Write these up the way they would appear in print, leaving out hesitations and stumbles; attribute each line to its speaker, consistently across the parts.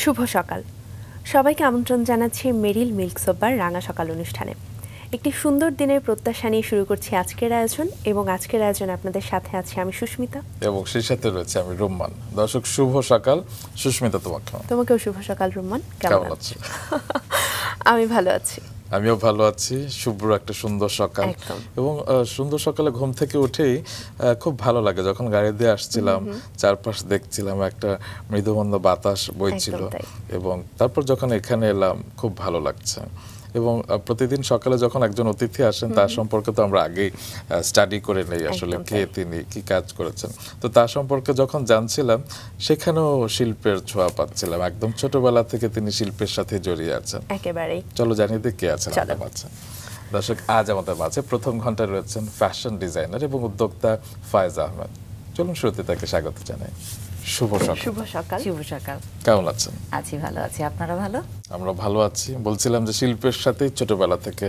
Speaker 1: শুভ সকাল সবাইকে আমন্ত্রণ জানাচ্ছি মেরিল মিল্ক সোপার রাঙা সকাল অনুষ্ঠানে। একটি সুন্দর দিনের প্রত্যাশা নিয়ে শুরু করছি আজকের আয়োজন এবং আজকের আয়োজনে আপনাদের সাথে আছি আমি সুস্মিতা
Speaker 2: এবং সেই সাথে রয়েছে আমি রুম্মান। দর্শক শুভ সকাল। সুস্মিতা
Speaker 1: তোমাকেও শুভ সকাল রুম্মান, কেমন আছো? আমি ভালো আছি।
Speaker 2: আমিও ভালো আছি। শুভ্র একটা সুন্দর সকাল এবং সুন্দর সকালে ঘুম থেকে উঠেই খুব ভালো লাগে। যখন গাড়ি দিয়ে আসছিলাম চারপাশ দেখছিলাম, একটা মৃদুমন্দ বাতাস বইছিল এবং তারপর যখন এখানে এলাম খুব ভালো লাগছে। এবং প্রতিদিন সকালে যখন একজন অতিথি আসেন তার সম্পর্কে তো আমরা আগেই স্টাডি করে নেই আসলে কে তিনি, কি কাজ করেছেন। তো তার সম্পর্কে যখন জানছিলাম সেখানেও শিল্পের ছোঁয়া পাচ্ছিলাম। একদম ছোটবেলা থেকে তিনি শিল্পের সাথে জড়িয়ে আছেন একেবারেই। চলো জানিয়ে দিই কে আছেন আমাদের মাঝে। দর্শক, আজ আমাদের মাঝে প্রথম ঘন্টায় রয়েছেন ফ্যাশন ডিজাইনার এবং উদ্যোক্তা ফায়েজ আহমেদ। চলুন শুরুতে তাকে স্বাগত জানাই। শুভ সকাল।
Speaker 1: শুভ সকাল।
Speaker 3: শুভ সকাল।
Speaker 2: কেমন আছেন?
Speaker 3: আছি, ভালো আছি। আপনারা ভালো?
Speaker 2: আমরা ভালো আছি। বলছিলাম যে শিল্পের সাথে ছোটবেলা থেকে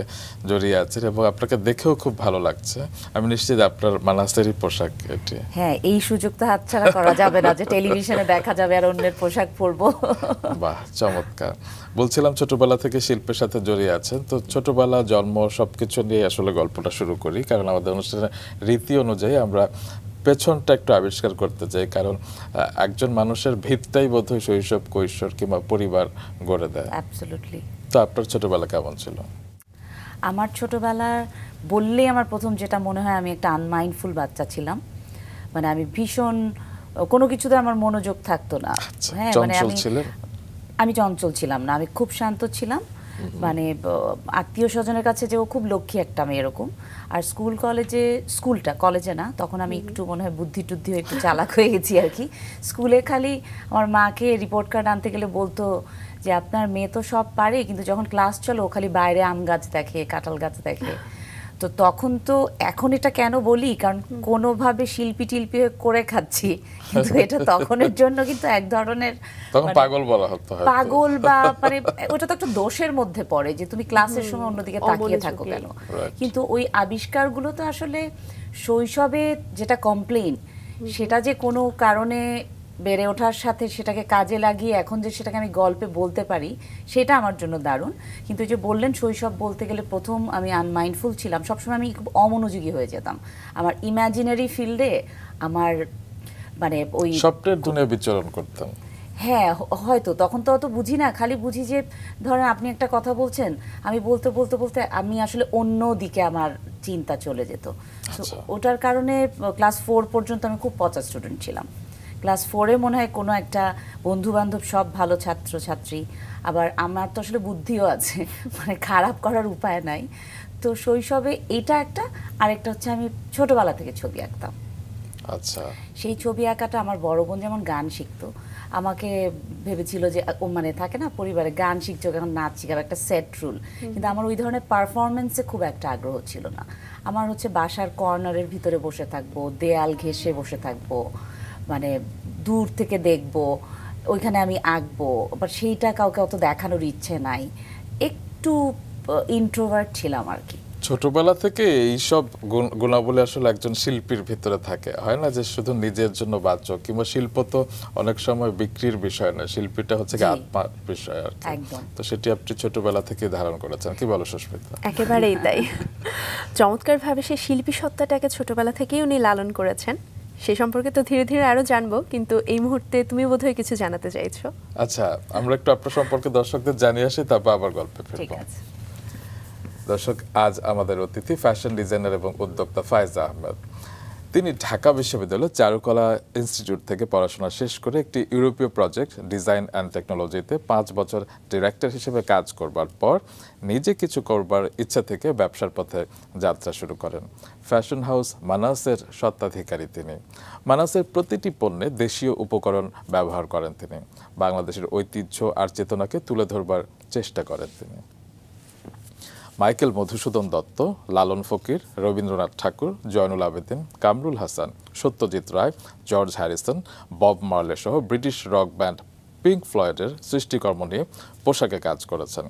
Speaker 2: জড়িয়ে আছেন এবং আপনাকে দেখেও খুব ভালো লাগছে। আমি নিশ্চিত আপনার মানাসেরই পোশাক এটি।
Speaker 3: হ্যাঁ, এই সুযোগ তো হাতছাড়া করা যাবে না যে টেলিভিশনে দেখা যাবে আর অন্যের পোশাক পরবো।
Speaker 2: বাহ, চমৎকার। বলছিলাম ছোটবেলা থেকে শিল্পের সাথে জড়িয়ে আছেন, তো ছোটবেলা জন্ম সবকিছু নিয়ে আসলে গল্পটা শুরু করি, কারণ আমাদের অনুষ্ঠানের রীতি অনুযায়ী আমরা পেছনটা একটু আবিষ্কার করতে চাই, কারণ একজন মানুষের ভিতটাই বোধহয় শৈশব, কৈশোর কিংবা পরিবার গড়ে দেয়।
Speaker 3: অ্যাবসলিউটলি।
Speaker 2: তো আপনার ছোটবেলা কেমন ছিল?
Speaker 3: আমার ছোটবেলার বললেই আমার প্রথম যেটা মনে হয়, আমি একটা আনমাইন্ডফুল বাচ্চা ছিলাম। মানে আমি ভীষণ কোনো কিছুতে আমার মনোযোগ থাকতো না।
Speaker 2: হ্যাঁ, মানে
Speaker 3: আমি চঞ্চল ছিলাম না, আমি খুব শান্ত ছিলাম। মানে আত্মীয় স্বজনের কাছে যে ও খুব লক্ষ্মী একটা মেয়ে এরকম। আর কলেজে না, তখন আমি একটু মনে হয় বুদ্ধি টুদ্ধি একটু চালাক হয়ে গেছি আর কি। স্কুলে খালি আমার মাকে রিপোর্ট কার্ড আনতে গেলে বলতো যে আপনার মেয়ে তো সব পারে, কিন্তু যখন ক্লাস চলো ও খালি বাইরে আম গাছ দেখে, কাঁঠাল গাছ দেখে। তো তখন তো, এখন এটা কেন বলি, কারণ কোনোভাবে শিল্পী টিল্পি করে খাচ্ছি, কিন্তু এটা তখনের জন্য কিন্তু এক ধরনের
Speaker 2: পাগল বলা হতো,
Speaker 3: পাগল বা মানে ওটা তো একটা দোষের মধ্যে পড়ে যে তুমি ক্লাসের সময় অন্যদিকে তাকিয়ে থাকো কেন। কিন্তু ওই আবিষ্কারগুলো তো আসলে শৈশবে যেটা কমপ্লেইন, সেটা যে কোনো কারণে বেড়ে ওঠার সাথে সেটাকে কাজে লাগিয়ে এখন যে সেটাকে আমি গল্পে বলতে পারি, সেটা আমার জন্য দারুণ। কিন্তু যে বললেন শৈশব বলতে গেলে প্রথম আমি আনমাইন্ডফুল ছিলাম, সবসময় আমি খুব অমনোযোগী হয়ে যেতাম। আমার ইমাজিনারি ফিল্ডে আমার মানে ওই
Speaker 2: স্বপ্নের দুনিয়ায় বিচরণ করতাম।
Speaker 3: হ্যাঁ, হয়তো তখন তো অত বুঝি না, খালি বুঝি যে ধরেন আপনি একটা কথা বলছেন, আমি বলতে বলতে বলতে আমি আসলে অন্য দিকে আমার চিন্তা চলে যেত। ওটার কারণে ক্লাস 4 পর্যন্ত আমি খুব পচা স্টুডেন্ট ছিলাম। ক্লাস 4-এ মনে হয় কোনো একটা বন্ধু বান্ধব সব ভালো ছাত্র ছাত্রী, আবার আমার তো আসলে বুদ্ধিও আছে, মানে খারাপ করার উপায় নাই। তো শৈশবে এটা একটা, আরেকটা হচ্ছে আমি ছোটবেলা থেকে ছবি আঁকতাম।
Speaker 2: আচ্ছা।
Speaker 3: সেই ছবি আঁকাটা আমার বড় বোন যেমন গান শিখতো, আমাকে ভেবেছিল যে ও মানে থাকে না পরিবারে গান শিখছো এখন নাচ শিখাবে, একটা সেট রুল। কিন্তু আমার ওই ধরনের পারফরমেন্সে খুব একটা আগ্রহ ছিল না। আমার হচ্ছে বাসার কর্নারের ভিতরে বসে থাকবো, দেয়াল ঘেঁষে বসে থাকবো, মানে দূর থেকে দেখবো, ওইখানে আমি আঁকবো, আবার সেইটা কাউকে অত দেখানোর ইচ্ছে নাই। একটু ইন্ট্রোভার্ট ছিলাম আর কি।
Speaker 2: ছোটবেলা থেকে এইসব গুণাবলী আসলে একজন শিল্পীর ভিতরে থাকে, হয় না যে শুধু নিজের জন্য বাঁচো, কিংবা শিল্প তো অনেক সময় বিক্রির বিষয় না, শিল্পীটা হচ্ছে আত্মার বিষয় আর কি। তো সেটি আপনি ছোটবেলা থেকে ধারণ করেছেন, কি বলো সুস্মিতা?
Speaker 1: একেবারেই তাই। চমৎকারভাবে সেই শিল্পী সত্তাটাকে ছোটবেলা থেকেই উনি লালন করেছেন। সে সম্পর্কে তো ধীরে ধীরে আরো জানবো, কিন্তু এই মুহূর্তে তুমি বোধহয় কিছু জানাতে চাইছো।
Speaker 2: আচ্ছা, আমরা একটু আপনার সম্পর্কে দর্শকদের জানিয়ে আসি, তারপর আবার গল্পে ফিরবো। দর্শক, আজ আমাদের অতিথি ফ্যাশন ডিজাইনার এবং উদ্যোক্তা ফায়েজ আহমেদ। তিনি ঢাকা বিশ্ববিদ্যালয় চারুকলা ইনস্টিটিউট থেকে পড়াশোনা শেষ করে একটি ইউরোপীয় প্রজেক্ট ডিজাইন অ্যান্ড টেকনোলজিতে 5 বছর ডিরেক্টর হিসেবে কাজ করবার পর নিজে কিছু করবার ইচ্ছা থেকে ব্যবসার পথে যাত্রা শুরু করেন। ফ্যাশন হাউস মানাসের স্বত্বাধিকারী তিনি। মানাসের প্রতিটি পণ্যে দেশীয় উপকরণ ব্যবহার করেন তিনি। বাংলাদেশের ঐতিহ্য আর চেতনাকে তুলে ধরবার চেষ্টা করেন তিনি। মাইকেল মধুসূদন দত্ত, লালন ফকির, রবীন্দ্রনাথ ঠাকুর, Zainul Abedin, Kamrul Hasan, Satyajit Ray, George Harrison, Bob Marley সহ ব্রিটিশ রক ব্যান্ড পিঙ্ক ফ্লয়েডের সৃষ্টিকর্ম নিয়ে পোশাকে কাজ করেছেন।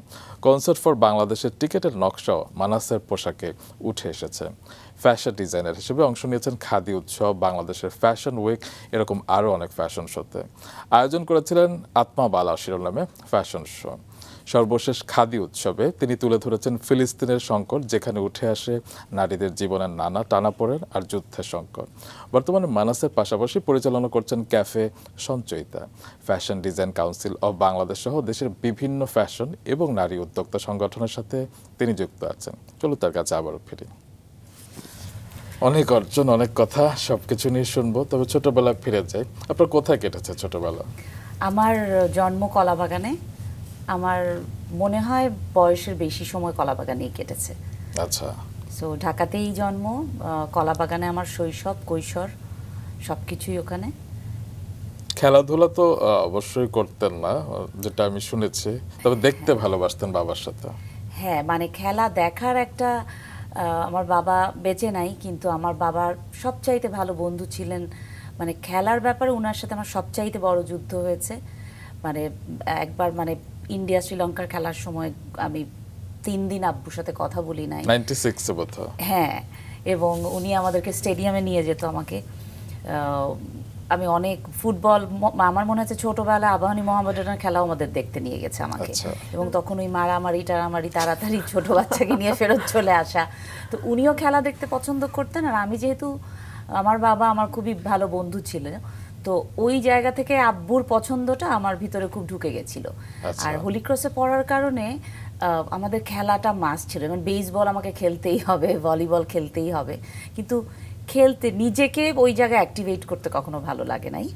Speaker 2: কনসার্ট ফর বাংলাদেশের টিকেটের নকশাও মানাসের পোশাকে উঠে এসেছে। ফ্যাশন ডিজাইনার হিসেবে অংশ নিয়েছেন খাদি উৎসব, বাংলাদেশের ফ্যাশন উইক, এরকম আরও অনেক ফ্যাশন শোতে। আয়োজন করেছিলেন আত্মা বালা শিরোনামে ফ্যাশন শো। সর্বশেষ খাদি উৎসবে তিনি তুলে ধরেছেন ফিলিস্তিনের সংকট, যেখানে উঠে আসে নারীদের জীবনের নানা টানাপোড়েন আর যুদ্ধের সংকট। বর্তমানে মানাসের পাশাপাশি পরিচালনা করছেন cafe Sanchayita. Fashion design council of Bangladesh সহ দেশের বিভিন্ন ফ্যাশন এবং নারী উদ্যোক্তা সংগঠনের সাথে তিনি যুক্ত আছেন। চলো তার কাছে আবারও ফিরি। অনেক অর্জন, অনেক কথা, সবকিছু নিয়ে শুনবো, তবে ছোটবেলা ফিরে যাই। আপনার কোথায় কেটেছে ছোটবেলা?
Speaker 3: আমার জন্ম কলাবাগানে। আমার মনে হয় বয়সের বেশি সময় কলাবাগানেই কেটেছে।
Speaker 2: আচ্ছা।
Speaker 3: সো ঢাকাতেই জন্ম, কলাবাগানে আমার শৈশব কৈশোর সবকিছুই ওখানে।
Speaker 2: খেলাধুলা তো অবশ্যই করতেন না, যেটা আমি শুনেছি, তবে দেখতে ভালোবাসতেন বাবার সাথে।
Speaker 3: হ্যাঁ, মানে খেলা দেখার একটা আমার বাবা বেঁচে নাই, কিন্তু আমার বাবার সবচাইতে ভালো বন্ধু ছিলেন। মানে খেলার ব্যাপারে ওনার সাথে আমার সবচাইতে বড় যুদ্ধ হয়েছে। মানে একবার মানে ইন্ডিয়া শ্রীলঙ্কার খেলার সময় আমি 3 দিন আব্বুর সাথে কথা বলি নাই।
Speaker 2: 96 বোধহয়।
Speaker 3: হ্যাঁ, এবং উনি আমাদেরকে স্টেডিয়ামে নিয়ে যেত আমাকে। আমি অনেক ফুটবল, আমার মনে হচ্ছে ছোটবেলা আবাহনী মোহামেডানের খেলাও আমাদের দেখতে নিয়ে গেছে আমাকে। এবং তখন ওই মারামারি টারামারি, তাড়াতাড়ি ছোট বাচ্চাকে নিয়ে ফেরত চলে আসা। তো উনিও খেলা দেখতে পছন্দ করতেন, আর আমি যেহেতু আমার বাবা আমার খুবই ভালো বন্ধু ছিলেন, তো ওই জায়গা থেকে আব্বুর পছন্দটা আমার ভিতরে খুব ঢুকে গেছিল। আর হোলি ক্রসে পড়ার কারণে আমাদের খেলাটা মাস্ট ছিল। মানে বেসবল আমাকে খেলতেই হবে, ভলিবল খেলতেই হবে, কিন্তু খেলতে নিজেকে ওই জায়গায় অ্যাক্টিভেট করতে কখনো ভালো লাগে নাই।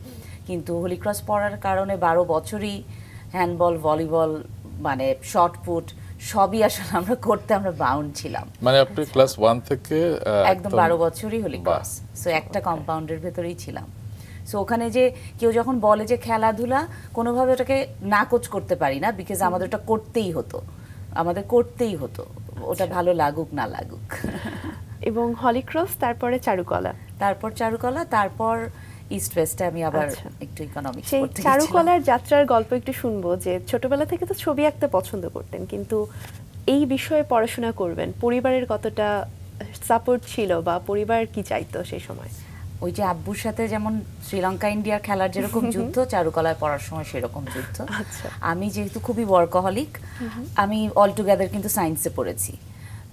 Speaker 3: কিন্তু হোলি ক্রস পড়ার কারণে 12 বছরই হ্যান্ডবল, ভলিবল, মানে শর্টপুট সবই আসলে আমরা করতে আমরা বাউন্ড ছিলাম।
Speaker 2: মানে আপনি ক্লাস 1 থেকে
Speaker 3: একদম 12 বছরই হোলি ক্রস। সো একটা কম্পাউন্ডের ভেতরেই ছিলাম। সো ওখানে যে কেউ যখন বলে যে খেলাধুলা, কোনোভাবে ওটাকে নাকচ করতে পারি না, বিকজ আমাদের ওটা করতেই হতো, আমাদের করতেই হতো, ওটা ভালো লাগুক না লাগুক।
Speaker 1: এবং হলিক্রস, তারপরে চারুকলা,
Speaker 3: তারপর চারুকলা, তারপর ইস্ট ওয়েস্টে আমি আবার একটু ইকোনমিক্স
Speaker 1: সেই
Speaker 3: পড়তে গেছিলাম।
Speaker 1: চারুকলার যাত্রার গল্প একটু শুনবো, যে ছোটবেলা থেকে তো ছবি আঁকতে পছন্দ করতেন, কিন্তু এই বিষয়ে পড়াশোনা করবেন, পরিবারের কতটা সাপোর্ট ছিল বা পরিবার কি চাইতো সেই সময়?
Speaker 3: ওই যে আব্বুর সাথে যেমন শ্রীলঙ্কা ইন্ডিয়ার খেলার যেরকম যুদ্ধ, চারুকলায় পড়ার সময় সেরকম যুদ্ধ। আমি যেহেতু খুবই ওয়ার্কাহলিক, আমি অল টুগেদার কিন্তু সায়েন্সে পড়েছি।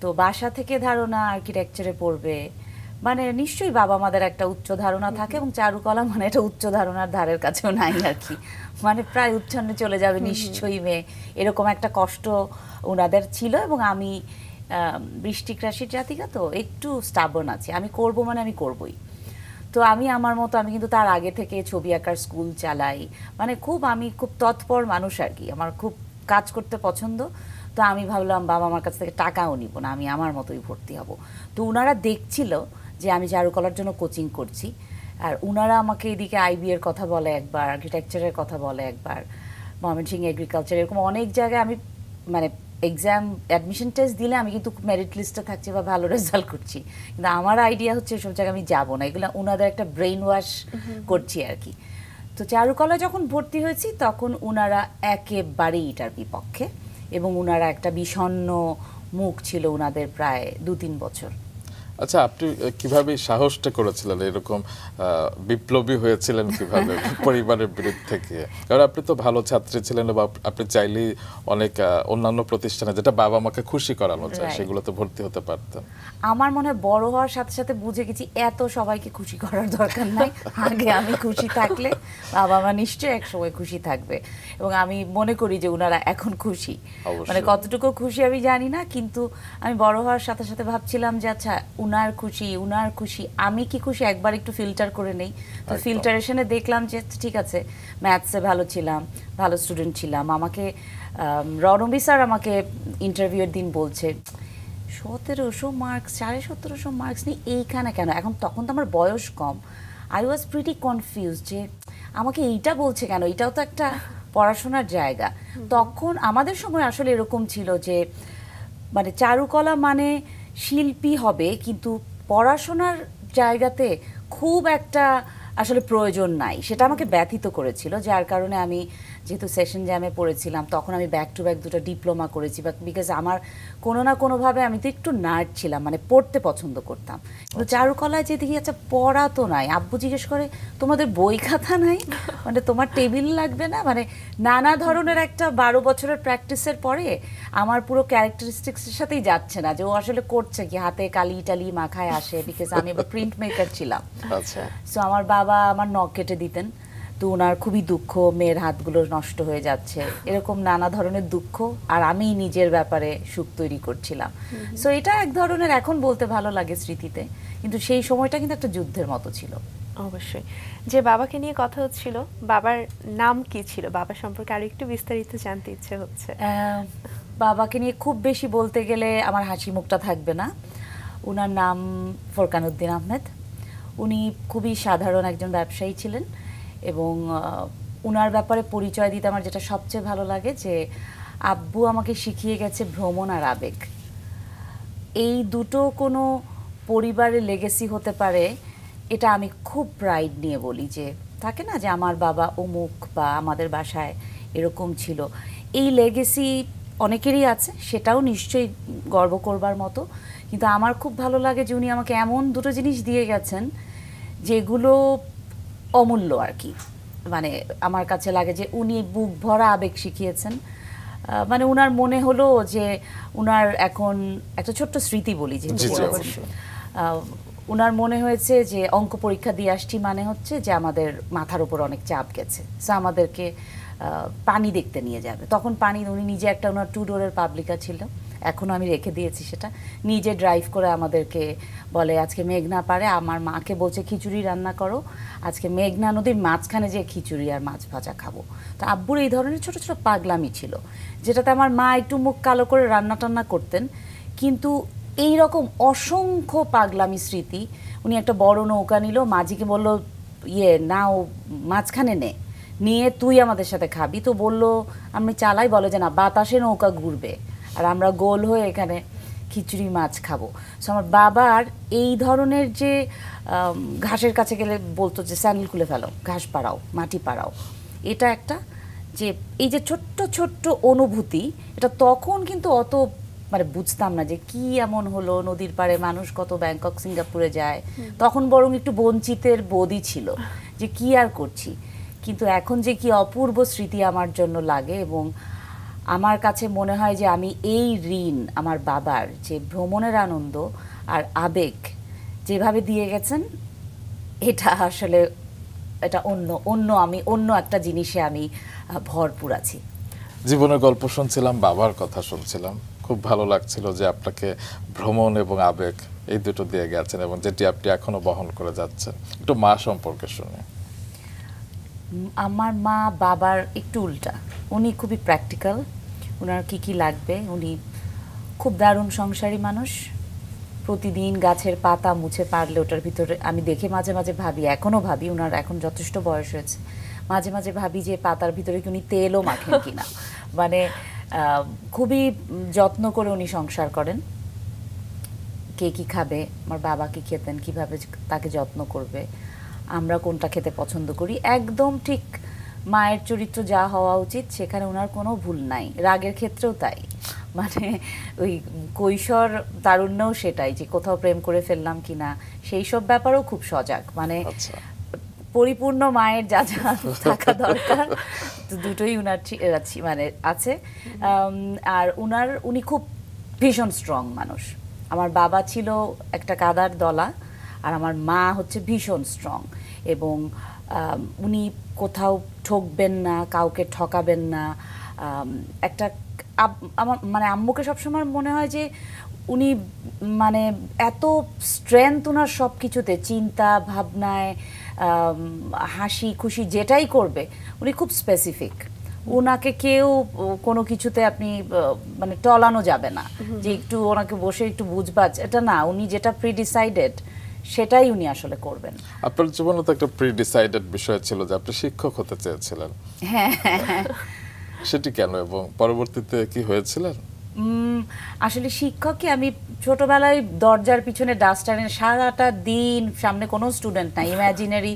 Speaker 3: তো বাসা থেকে ধারণা আর্কিটেকচারে পড়বে, মানে নিশ্চয়ই বাবা মাদের একটা উচ্চ ধারণা থাকে, এবং চারুকলা মানে এটা উচ্চ ধারণার ধারের কাছেও নাই আর কি, মানে প্রায় উচ্ছন্নে চলে যাবে নিশ্চয়ই মেয়ে, এরকম একটা কষ্ট ওনাদের ছিল। এবং আমি বৃষ্টিক রাশির জাতিকা, তো একটু স্টাবর্ন আছি, আমি করব মানে আমি করবই। তো আমি আমার মতো, আমি কিন্তু তার আগে থেকে ছবি আঁকার স্কুল চালাই, মানে আমি খুব তৎপর মানুষ আর কি, আমার খুব কাজ করতে পছন্দ। তো আমি ভাবলাম বাবা আমার কাছ থেকে টাকাও নিব না, আমি আমার মতোই ভর্তি হব। তো উনারা দেখছিল যে আমি চারুকলার জন্য কোচিং করছি, আর উনারা আমাকে এদিকে আইবি এর কথা বলে একবার, আর্কিটেকচারের কথা বলে একবার, ময়মনসিংহ এগ্রিকালচার, এরকম অনেক জায়গায় আমি মানে এক্সাম অ্যাডমিশন টেস্ট দিলে আমি কিন্তু মেরিট লিস্টে থাকছি বা ভালো রেজাল্ট করছি, কিন্তু আমার আইডিয়া হচ্ছে সব জায়গায় আমি যাব না, এগুলো ওনাদের একটা ব্রেইন ওয়াশ করছি আর কি। তো চারুকলা যখন ভর্তি হয়েছি তখন উনারা একেবারেই এটার বিপক্ষে, এবং উনারা একটা বিষণ্ণ মুখ ছিল উনাদের প্রায় 2-3 বছর।
Speaker 2: আচ্ছা, আপনি কিভাবে সাহসটা করেছিলেন, এরকম বিপ্লবী হয়েছিলেন কিভাবে পরিবারের বিরুদ্ধে থেকে? কারণ আপনি তো ভালো ছাত্রী ছিলেন, বা আপনি চাইলেই অনেক অন্যান্য প্রতিষ্ঠানে যেটা বাবা মাকে খুশি করানো যায় সেগুলোতে ভর্তি হতে পারতেন।
Speaker 3: আমার মনে হয় বড় হওয়ার সাথে সাথে বুঝে গেছি এত সবাইকে খুশি করার দরকার নাই, আগে আমি খুশি থাকলে বাবা মা নিশ্চয়ই এক সময় খুশি থাকবে। এবং আমি মনে করি যে উনারা এখন খুশি, মানে কতটুকু খুশি আমি জানি না, কিন্তু আমি বড় হওয়ার সাথে সাথে ভাবছিলাম যে আচ্ছা উনার খুশি, আমি কি খুশি, একবার একটু ফিল্টার করে নেই। তো ফিল্টারেশনে দেখলাম যে ঠিক আছে, ম্যাথসে ভালো ছিলাম, ভালো স্টুডেন্ট ছিলাম। আমাকে রণবী স্যার আমাকে ইন্টারভিউয়ের দিন বলছে 1700 মার্কস, 1750 মার্কস নিয়ে এইখানে কেন? তখন তো আমার বয়স কম, আই ওয়াজ প্রিটি কনফিউজ যে আমাকে এইটা বলছে কেন, এটাও তো একটা পড়াশোনার জায়গা। তখন আমাদের সময় আসলে এরকম ছিল যে মানে চারুকলা মানে শিল্পী হবে, কিন্তু পড়াশোনার জায়গাতে খুব একটা আসলে প্রয়োজন নাই, সেটা আমাকে ব্যথিত করেছিল, যার কারণে আমি যেহেতু সেশন জ্যামে পড়েছিলাম, তখন আমি ব্যাক টু ব্যাক দুটো ডিপ্লোমা করেছি, বিকজ আমার কোনো না কোনোভাবে আমি তো একটু নার্ড ছিলাম, মানে পড়তে পছন্দ করতাম। কিন্তু চারুকলায় যে দেখি আচ্ছা পড়া তো নাই, আব্বু জিজ্ঞেস করে তোমাদের বই খাতা নাই, মানে তোমার টেবিল লাগবে না, মানে নানা ধরনের একটা 12 বছরের প্র্যাকটিসের পরে আমার পুরো ক্যারেক্টারিস্টিক্সের সাথেই যাচ্ছে না যে ও আসলে করছে কি, হাতে কালি টালি মাখায় আসে, বিকজ আমি আবার প্রিন্ট মেকার ছিলাম।
Speaker 2: আচ্ছা,
Speaker 3: সো আমার বাবা আমার নখ কেটে দিতেন, তো ওনার খুবই দুঃখ, মেয়ের হাতগুলো নষ্ট হয়ে যাচ্ছে, এরকম নানা ধরনের দুঃখ, আর আমি নিজের ব্যাপারে সুখ তৈরি করছিলাম। সো এটা এক ধরনের এখন বলতে ভালো লাগে স্মৃতিতে, কিন্তু সেই সময়টা কিন্তু একটা যুদ্ধের মতো ছিল।
Speaker 1: অবশ্যই। যে বাবাকে নিয়ে কথা হচ্ছিল, বাবার নাম কি ছিল? বাবা সম্পর্কে আরো একটু বিস্তারিত জানতে ইচ্ছে হচ্ছে।
Speaker 3: বাবাকে নিয়ে খুব বেশি বলতে গেলে আমার হাসি মুখটা থাকবে না। ওনার নাম ফোরকান উদ্দিন আহমেদ। উনি খুবই সাধারণ একজন ব্যবসায়ী ছিলেন, এবং ওনার ব্যাপারে পরিচয় দিতে আমার যেটা সবচেয়ে ভালো লাগে যে আব্বু আমাকে শিখিয়ে গেছে ভ্রমণ আর আবেগ। এই দুটো কোনো পরিবারের লেগেসি হতে পারে, এটা আমি খুব প্রাইড নিয়ে বলি। যে থাকে না যে আমার বাবা অমুক বা আমাদের বাসায় এরকম ছিল, এই লেগেসি অনেকেরই আছে, সেটাও নিশ্চয়ই গর্ব করবার মতো। কিন্তু আমার খুব ভালো লাগে যে উনি আমাকে এমন দুটো জিনিস দিয়ে গেছেন যেগুলো অমূল্য আর কি। মানে আমার কাছে লাগে যে উনি বুক ভরা আবেগ শিখিয়েছেন। মানে উনার মনে হলো যে উনার এখন একটা ছোট্ট স্মৃতি বলি, যে উনার মনে হয়েছে যে অঙ্ক পরীক্ষা দিয়ে আসছি মানে হচ্ছে যে আমাদের মাথার উপর অনেক চাপ গেছে, সো আমাদেরকে পানি দেখতে নিয়ে যাবে। তখন পানি, উনি নিজে একটা, ওনার 2 ডোরের পাবলিকা ছিল, এখনও আমি রেখে দিয়েছি সেটা, নিজে ড্রাইভ করে আমাদেরকে বলে আজকে মেঘনা পারে, আমার মাকে বলছে খিচুড়ি রান্না করো, আজকে মেঘনা নদীর মাঝখানে যে খিচুড়ি আর মাছ ভাজা খাবো। তো আব্বুর এই ধরনের ছোট ছোট পাগলামি ছিল, যেটাতে আমার মা একটু মুখ কালো করে রান্না টান্না করতেন, কিন্তু এই রকম অসংখ্য পাগলামি স্মৃতি। উনি একটা বড় নৌকা নিল, মাঝিকে বলল নাও মাঝখানে নিয়ে তুই আমাদের সাথে খাবি, তো বলল আমি চালাই, বলে যে না বাতাসে নৌকা ঘুরবে আর আমরা গোল হয়ে এখানে খিচুড়ি মাছ খাবো। সো আমার বাবার এই ধরনের যে ঘাসের কাছে গেলে বলতো যে স্যান্ডেল খুলে ফেলো, ঘাস পাড়াও, মাটি পাড়াও, এটা একটা যে এই যে ছোট্ট ছোট্ট অনুভূতি, এটা তখন কিন্তু অত মানে বুঝতাম না যে কি এমন হলো, নদীর পাড়ে মানুষ কত ব্যাংকক সিঙ্গাপুরে যায়, তখন বরং একটু বঞ্চিতের বোধই ছিল যে কি আর করছি। কিন্তু এখন যে কি অপূর্ব স্মৃতি আমার জন্য লাগে, এবং আমার কাছে মনে হয় যে আমি এই ঋণ আমার বাবার, যে ভ্রমণের আনন্দ আর আবেগ যেভাবে দিয়ে গেছেন, এটা আসলে এটা আমি অন্য একটা জিনিসে আমি ভরপুর আছি।
Speaker 2: জীবনের গল্প শুনছিলাম, বাবার কথা শুনছিলাম, খুব ভালো লাগছিল যে আপনাকে ভ্রমণ এবং আবেগ এই দুটো দিয়ে গেছেন, এবং যেটি আপনি এখনো বহন করে যাচ্ছেন। একটু মা সম্পর্কে শুনে।
Speaker 3: আমার মা বাবার একটু উল্টা, উনি খুবই প্র্যাকটিক্যাল, ওনার কি কি লাগবে, উনি খুব দারুণ সংসারী মানুষ। প্রতিদিন গাছের পাতা মুছে পারলে ওটার ভিতরে আমি দেখে মাঝে মাঝে ভাবি, এখনও ভাবি, ওনার এখন যথেষ্ট বয়স হয়েছে, মাঝে মাঝে ভাবি যে পাতার ভিতরে কি উনি তেলও মাখেন কিনা। মানে খুবই যত্ন করে উনি সংসার করেন। কে কি খাবে, আমার বাবা কি খেতেন, কিভাবে তাকে যত্ন করবে, আমরা কোনটা খেতে পছন্দ করি, একদম ঠিক মায়ের চরিত্র যা হওয়া উচিত সেখানে ওনার কোনো ভুল নাই। রাগের ক্ষেত্রেও তাই, মানে ওই কৈশোর তারুণ্যও সেটাই, যে কোথাও প্রেম করে ফেললাম কিনা সেই সব ব্যাপারেও খুব সজাগ। মানে পরিপূর্ণ মায়ের যা যা থাকা দরকার দুটোই উনার মানে আছে। আর উনি খুব ভীষণ স্ট্রং মানুষ। আমার বাবা ছিল একটা কাদার দলা, আর আমার মা হচ্ছে ভীষণ স্ট্রং, এবং উনি কোথাও ঠকবেন না, কাউকে ঠকাবেন না। একটা আমার মানে আম্মুকে সবসময় মনে হয় যে উনি মানে এত স্ট্রেংথ ওনার সব কিছুতে, চিন্তা ভাবনায়, হাসি খুশি যেটাই করবে উনি খুব স্পেসিফিক। ওনাকে কেউ কোনো কিছুতে আপনি মানে টলানো যাবে না যে একটু ওনাকে বসে একটু বুঝবাজ, এটা না, উনি যেটা প্রিডিসাইডেড সেটাই উনি আসলে করবেন।
Speaker 2: আপনার জীবনে তো একটা প্রিডিসাইডেড বিষয় ছিল যে আপনি শিক্ষক হতে চেয়েছিলেন।
Speaker 3: হ্যাঁ,
Speaker 2: সেটি কেন, এবং পরবর্তীতে কি হয়েছিলেন?
Speaker 3: আসলে শিক্ষককে আমি ছোটবেলায় দরজার পিছনে ডাস্টারে সারাটা দিন, সামনে কোনো স্টুডেন্ট নাই, ইমাজিনারি,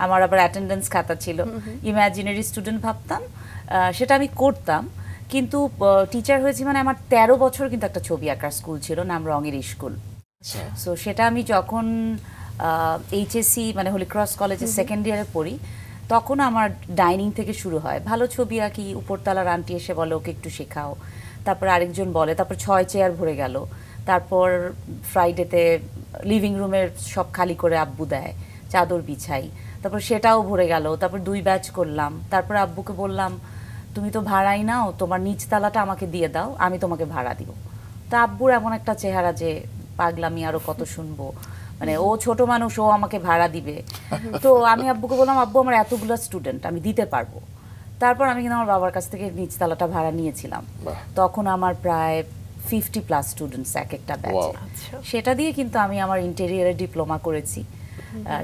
Speaker 3: আমার আবার অ্যাটেন্ডেন্স খাতা ছিল, ইমাজিনারি স্টুডেন্ট ভাবতাম, সেটা আমি করতাম, কিন্তু টিচার হয়েছি মানে আমার 13 বছর কিন্তু একটা ছবি আঁকার স্কুল ছিল, নাম রঙের স্কুল। সো সেটা আমি যখন এইচএসসি মানে হোলি ক্রস কলেজে সেকেন্ড ইয়ারে পড়ি, তখন আমার ডাইনিং থেকে শুরু হয়, ভালো ছবি আঁকি, উপরতলার আন্টি এসে বলে ওকে একটু শেখাও, তারপর আরেকজন বলে, তারপর 6 চেয়ার ভরে গেল, তারপর ফ্রাইডেতে লিভিং রুমের সব খালি করে আব্বু দেয়, চাদর বিছাই, তারপর সেটাও ভরে গেল, তারপর 2 ব্যাচ করলাম, তারপর আব্বুকে বললাম তুমি তো ভাড়াই নাও, তোমার নিচতলাটা আমাকে দিয়ে দাও, আমি তোমাকে ভাড়া দিব। তা আব্বুর এমন একটা চেহারা যে পাগলামি আরো কত শুনবো, মানে ও ছোট মানুষ, ও আমাকে ভাড়া দিবে। তো আমি আব্বুকে বললাম আব্বু আমার এতগুলো স্টুডেন্ট, আমি দিতে পারবো। তারপর আমি কিন্তু আমার বাবার কাছ থেকে নিচতলাটা ভাড়া নিয়েছিলাম। তখন আমার প্রায় 50+ স্টুডেন্টস এক একটা ব্যাচে। সেটা দিয়ে কিন্তু আমি আমার ইন্টেরিয়ারে ডিপ্লোমা করেছি,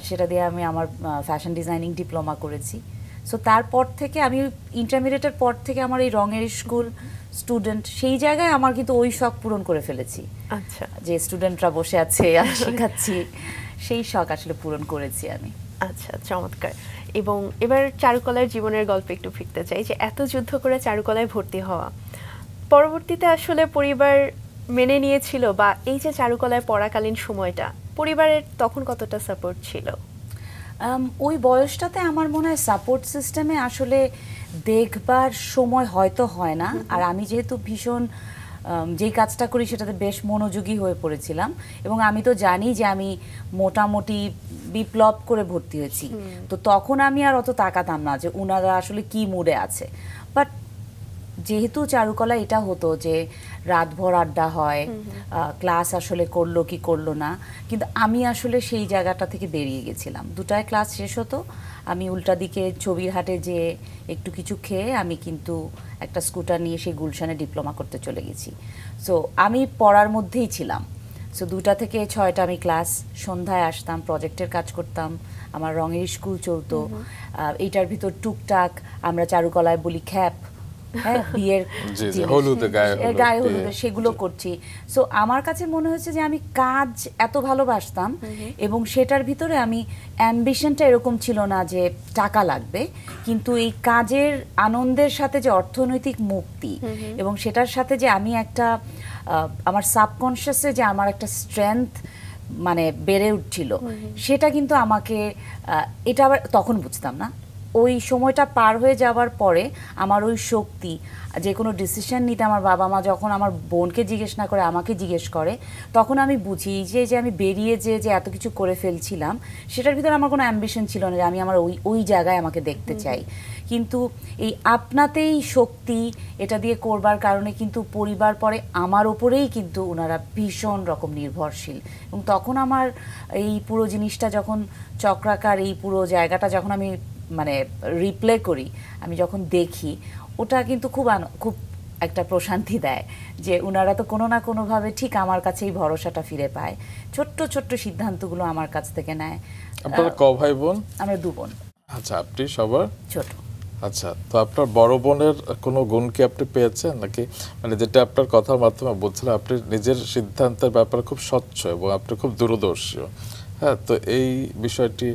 Speaker 3: সেটা দিয়ে আমি আমার ফ্যাশন ডিজাইনিং ডিপ্লোমা করেছি। সো তারপর থেকে আমি ইন্টারমিডিয়েটের পর থেকে আমার এই রঙের স্কুল স্টুডেন্ট, সেই জায়গায় আমার কিন্তু ওই শখ পূরণ করে ফেলেছি।
Speaker 1: আচ্ছা,
Speaker 3: যে স্টুডেন্টরা বসে আছে আমি শেখাচ্ছি, সেই শখ আসলে পূরণ করেছি আমি।
Speaker 1: আচ্ছা, চমৎকার। এবং এবার চারুকলার জীবনের গল্পে একটু ফিরতে চাই, যে এত যুদ্ধ করে চারুকলায় ভর্তি হওয়া, পরবর্তীতে আসলে পরিবার মেনে নিয়েছিল, বা এই যে চারুকলায় পড়াকালীন সময়টা পরিবারের তখন কতটা সাপোর্ট ছিল?
Speaker 3: ওই বয়সটাতে আমার মনে হয় সাপোর্ট সিস্টেমে আসলে দেখবার সময় হয়তো হয় না। আর আমি যেহেতু ভীষণ যেই কাজটা করি সেটাতে বেশ মনোযোগী হয়ে পড়েছিলাম, এবং আমি তো জানি যে আমি মোটামুটি বিপ্লব করে ভর্তি হয়েছি, তো তখন আমি আর অত তাকাতাম না যে উনারা আসলে কি মুডে আছে। বাট যেহেতু চারুকলা এটা হতো যে রাতভর আড্ডা হয়, ক্লাস আসলে করলো কি করলো না, কিন্তু আমি আসলে সেই জায়গাটা থেকে বেরিয়ে গেছিলাম। 2টায় ক্লাস শেষ হতো, আমি উল্টা দিকে ছবির হাটে যে একটু কিছু খেয়ে আমি কিন্তু একটা স্কুটার নিয়ে সেই গুলশানে ডিপ্লোমা করতে চলে গেছি। সো আমি পড়ার মধ্যেই ছিলাম। সো 2টা থেকে 6টা আমি ক্লাস, সন্ধ্যায় আসতাম, প্রজেক্টের কাজ করতাম, আমার রঙের স্কুল চলতো। এইটার ভিতর টুকটাক আমরা চারুকলায় বলি খ্যাপ, হ্যাঁ, বিয়ের গায়ে হলুদে সেগুলো করছি। সো আমার কাছে মনে হচ্ছে যে আমি কাজ এত ভালোবাসতাম, এবং সেটার ভিতরে আমি অ্যাম্বিশনটা এরকম ছিল না যে টাকা লাগবে, কিন্তু এই কাজের আনন্দের সাথে যে অর্থনৈতিক মুক্তি, এবং সেটার সাথে যে আমি একটা আমার সাবকনশিয়াসে যে আমার একটা স্ট্রেংথ মানে বেড়ে উঠছিল, সেটা কিন্তু আমাকে, এটা আবার তখন বুঝতাম না। ওই সময়টা পার হয়ে যাওয়ার পরে আমার ওই শক্তি, যে কোনো ডিসিশন নিতে আমার বাবা মা যখন আমার বোনকে জিজ্ঞেস না করে আমাকে জিজ্ঞেস করে, তখন আমি বুঝি যে আমি বেরিয়ে যে এত কিছু করে ফেলছিলাম, সেটার ভিতরে আমার কোনো অ্যাম্বিশন ছিল না যে আমি আমার ওই জায়গায় আমাকে দেখতে চাই। কিন্তু এই আপনাতেই শক্তি, এটা দিয়ে করবার কারণে কিন্তু পরিবার পরে আমার ওপরেই কিন্তু ওনারা ভীষণ রকম নির্ভরশীল। এবং তখন আমার এই পুরো জিনিসটা যখন চক্রাকার, এই পুরো জায়গাটা যখন আমি মানে রিপ্লে করি, আমি যখন দেখি, ওটা কিন্তু খুব একটা প্রশান্তি দেয় যে ওনারা তো কোনো না কোনোভাবে ঠিক আমার কাছেই ভরসাটা ফিরে পায়, ছোট্ট ছোট্ট সিদ্ধান্তগুলো আমার কাছ থেকে নেয়।
Speaker 2: আপনারা ক ভাই বোন?
Speaker 3: আমরা 2 বোন।
Speaker 2: আচ্ছা, আপনি সবার
Speaker 3: ছোট।
Speaker 2: আচ্ছা, তো আপনার বড় বোনের কোনো গুণ কি আপনি পেয়েছেন নাকি? মানে যেটা আপনার কথার মাধ্যমে বলছিলাম, আপনি নিজের সিদ্ধান্তের ব্যাপারে খুব স্বচ্ছ এবং আপনি খুব দূরদর্শী। হ্যাঁ, তো এই বিষয়টি,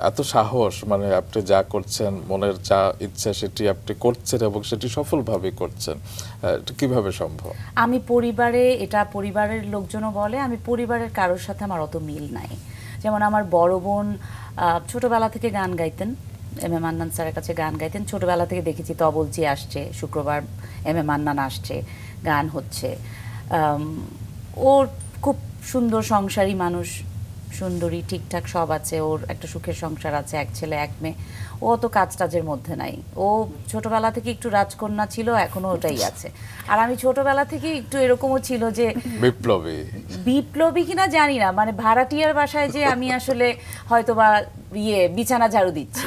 Speaker 2: এত সাহস, মানে আপনি যা করছেন, মনের যা ইচ্ছা সেটি আপনি করছেন এবং সেটি সফলভাবে করছেন, এটা কিভাবে সম্ভব?
Speaker 3: আমি পরিবারের লোকজনও বলে, আমি পরিবারের কারোর সাথে আমার অত মিল নাই। যেমন আমার বড় বোন ছোটবেলা থেকে গান গাইতেন, এম এ মান্নান স্যারের কাছে গান গাইতেন। ছোটবেলা থেকে দেখেছি তবলচি আসছে, শুক্রবার এম এ মান্নান আসছে, গান হচ্ছে। ওর খুব সুন্দর সংসারী মানুষ, সুন্দরী, ঠিকঠাক সব আছে, ওর একটা সুখের সংসার আছে, 1 ছেলে 1 মেয়ে। ও তো কাজ টাজের মধ্যে নাই, ও ছোটবেলা থেকে একটু রাজকন্যা ছিল, এখনো ওটাই আছে। আর আমি ছোটবেলা থেকে একটু এরকমও ছিল যে বিপ্লবী কিনা জানি না, মানে ভাড়াটিয়ার বাসায় যে আমি আসলে হয়তো বা বিছানা ঝাড়ু দিচ্ছি,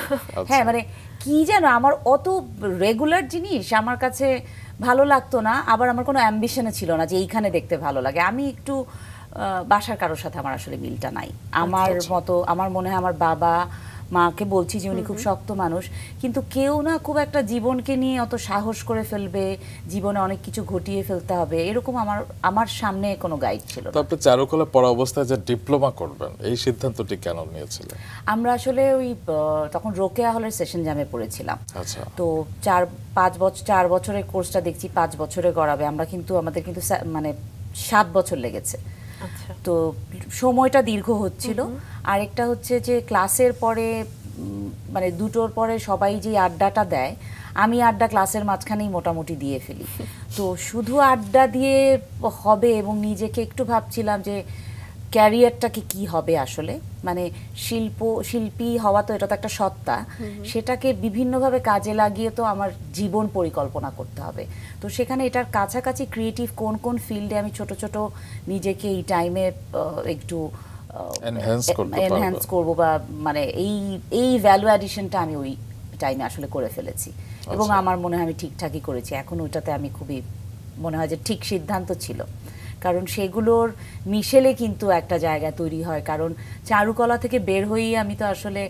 Speaker 3: হ্যাঁ, মানে কি যেন আমার অত রেগুলার জিনিস আমার কাছে ভালো লাগতো না। আবার আমার কোনো অ্যাম্বিশনে ছিল না যে এইখানে দেখতে ভালো লাগে। আমি একটু বাসার কারোর সাথে আমার আসলে মিলটা নাই। আমার মতো, আমার মনে হয় আমার বাবা মাকে বলছি যে উনি খুব শক্ত মানুষ, কিন্তু কেউ না খুব একটা জীবনকে নিয়ে অত সাহস করে ফেলবে, জীবনে অনেক কিছু ঘটিয়ে ফেলতে হবে, এরকম আমার সামনে কোনো গাইড ছিল
Speaker 2: তো
Speaker 3: না।
Speaker 2: আপনি চারুকলা পড়া অবস্থায় যে ডিপ্লোমা করবেন এই সিদ্ধান্তটি কেন নিয়েছিলেন?
Speaker 3: আমরা আসলে ওই তখন রোকেয়া হলের সেশন জামে পড়েছিলাম।
Speaker 2: আচ্ছা।
Speaker 3: তো 4 বছরের কোর্সটা দেখছি 5 বছরে গড়াবে, আমরা কিন্তু আমাদের কিন্তু মানে 7 বছর লেগেছে।
Speaker 1: আচ্ছা।
Speaker 3: তো সময়টা দীর্ঘ হচ্ছিল। আরেকটা হচ্ছে যে ক্লাসের পরে মানে দুটোর পরে সবাই যে আড্ডাটা দেয়, আমি আড্ডা ক্লাসের মাঝখানেই মোটামুটি দিয়ে ফেলি। তো শুধু আড্ডা দিয়ে হবে, এবং নিজেকে একটু ভাবছিলাম যে ক্যারিয়ারটাকে কি হবে আসলে, মানে শিল্পী হওয়া তো এটা তো একটা সত্তা, সেটাকে বিভিন্নভাবে কাজে লাগিয়ে তো আমার জীবন পরিকল্পনা করতে হবে। তো সেখানে এটার কাছাকাছি ক্রিয়েটিভ কোন কোন ফিল্ডে আমি ছোট ছোট নিজেকে এই টাইমে একটু এনহ্যান্স করব, বা মানে এই ভ্যালু অ্যাডিশনটা আমি ওই টাইমে আসলে করে ফেলেছি, এবং আমার মনে হয় আমি ঠিকঠাকই করেছি। এখন ওইটাতে আমি খুবই মনে হয় যে ঠিক সিদ্ধান্ত ছিল, কারণ সেগুলোর মিশেলে কিন্তু একটা জায়গা তৈরি হয়। কারণ চারুকলা থেকে বের হয়েই আমি তো আসলে,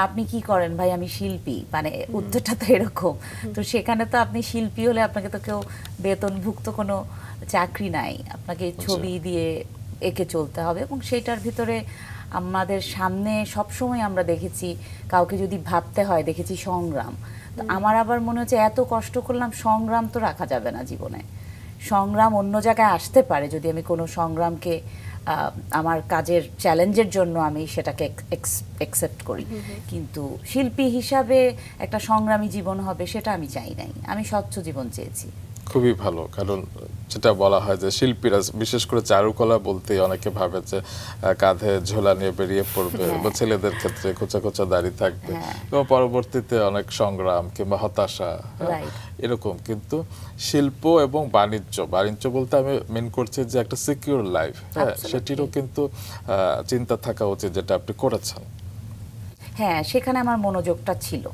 Speaker 3: আপনি কি করেন ভাই? আমি শিল্পী, মানে উত্তরটা তো এরকম। তো সেখানে তো আপনি শিল্পী হলে আপনাকে তো কেউ বেতনভুক্ত কোনো চাকরি নাই, আপনাকে ছবি দিয়ে এঁকে চলতে হবে, এবং সেটার ভিতরে আমাদের সামনে সবসময় আমরা দেখেছি কাউকে যদি ভাবতে হয়, দেখেছি সংগ্রাম। তো আমার আবার মনে হচ্ছে এত কষ্ট করলাম, সংগ্রাম তো রাখা যাবে না জীবনে। সংগ্রাম অন্য জায়গায় আসতে পারে যদি আমি কোনো সংগ্রামকে আমার কাজের চ্যালেঞ্জের জন্য আমি সেটাকে অ্যাকসেপ্ট করি, কিন্তু শিল্পী হিসাবে একটা সংগ্রামী জীবন হবে সেটা আমি চাই নাই, আমি স্বচ্ছ জীবন চেয়েছি।
Speaker 2: খুবই ভালো, কারণ যেটা বলা হয় যে শিল্পীরা বিশেষ করে চারুকলা বলতে অনেকে ভাবে যে কাঁধে ঝোলা নিয়ে বেরিয়ে পড়বে, বা ছেলেদের ক্ষেত্রে খোঁচা খোঁচা দাড়ি থাকবে, এবং পরবর্তীতে অনেক সংগ্রাম কিংবা হতাশা এরকম। কিন্তু শিল্প এবং বাণিজ্য বলতে আমি মেন করছি যে একটা সিকিউর লাইফ, হ্যাঁ, সেটিরও কিন্তু চিন্তা থাকা উচিত, যেটা আপনি করেছেন।
Speaker 3: হ্যাঁ, সেখানে আমার মনোযোগটা ছিল।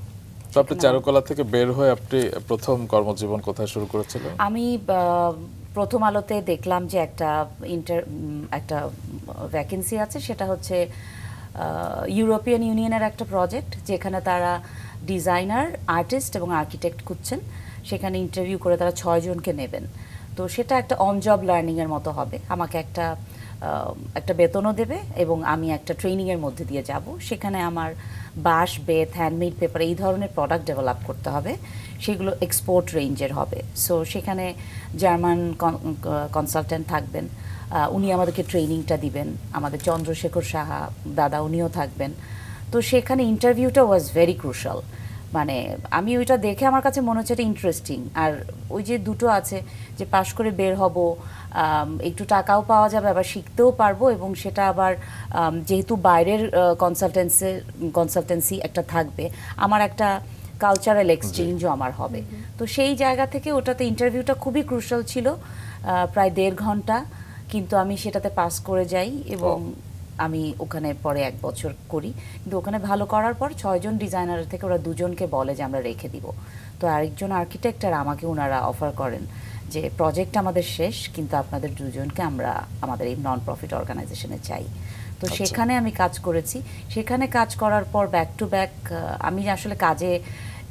Speaker 2: তো আপনি চারুকলা থেকে বের হয়ে আপনি প্রথম কর্মজীবন কোথায় শুরু করেছিলেন?
Speaker 3: আমি প্রথম আলোতে দেখলাম যে একটা ভ্যাকেন্সি আছে, সেটা হচ্ছে ইউরোপিয়ান ইউনিয়নের একটা প্রজেক্ট, যেখানে তারা ডিজাইনার, আর্টিস্ট এবং আর্কিটেক্ট খুঁজছেন। সেখানে ইন্টারভিউ করে তারা 6 জনকে নেবেন। তো সেটা একটা অন জব লার্নিংয়ের মতো হবে। আমাকে একটা বেতনও দেবে, এবং আমি একটা ট্রেনিংয়ের মধ্যে দিয়ে যাব। সেখানে আমার বাঁশ, বেত, হ্যান্ডমেড পেপার এই ধরনের প্রোডাক্ট ডেভেলপ করতে হবে, সেগুলো এক্সপোর্ট রেঞ্জের হবে। সো সেখানে জার্মান কনসালটেন্ট থাকবেন, উনি আমাদেরকে ট্রেনিংটা দিবেন। আমাদের চন্দ্রশেখর সাহা দাদা, উনিও থাকবেন। তো সেখানে ইন্টারভিউটা ওয়াজ ভেরি ক্রুশাল। মানে আমি ওইটা দেখে আমার কাছে মনে হচ্ছে এটা ইন্টারেস্টিং। আর ওই যে দুটো আছে, যে পাশ করে বের হব, একটু টাকাও পাওয়া যাবে, আবার শিখতেও পারবো, এবং সেটা আবার যেহেতু বাইরের কনসালটেন্সি একটা থাকবে, আমার একটা কালচারাল এক্সচেঞ্জও আমার হবে। তো সেই জায়গা থেকে ওটাতে ইন্টারভিউটা খুবই ক্রুশাল ছিল, প্রায় 1.5 ঘন্টা, কিন্তু আমি সেটাতে পাস করে যাই, এবং আমি ওখানে পরে 1 বছর করি। কিন্তু ওখানে ভালো করার পর 6 জন ডিজাইনারের থেকে ওরা 2 জনকে বলে যে আমরা রেখে দিব। তো আরেকজন আর্কিটেক্ট আর আমাকে ওনারা অফার করেন যে প্রজেক্ট আমাদের শেষ, কিন্তু আপনাদের 2 জনকে আমরা আমাদের এই নন প্রফিট অর্গানাইজেশনে চাই। তো সেখানে আমি কাজ করেছি। সেখানে কাজ করার পর ব্যাক টু ব্যাক আমি আসলে কাজে,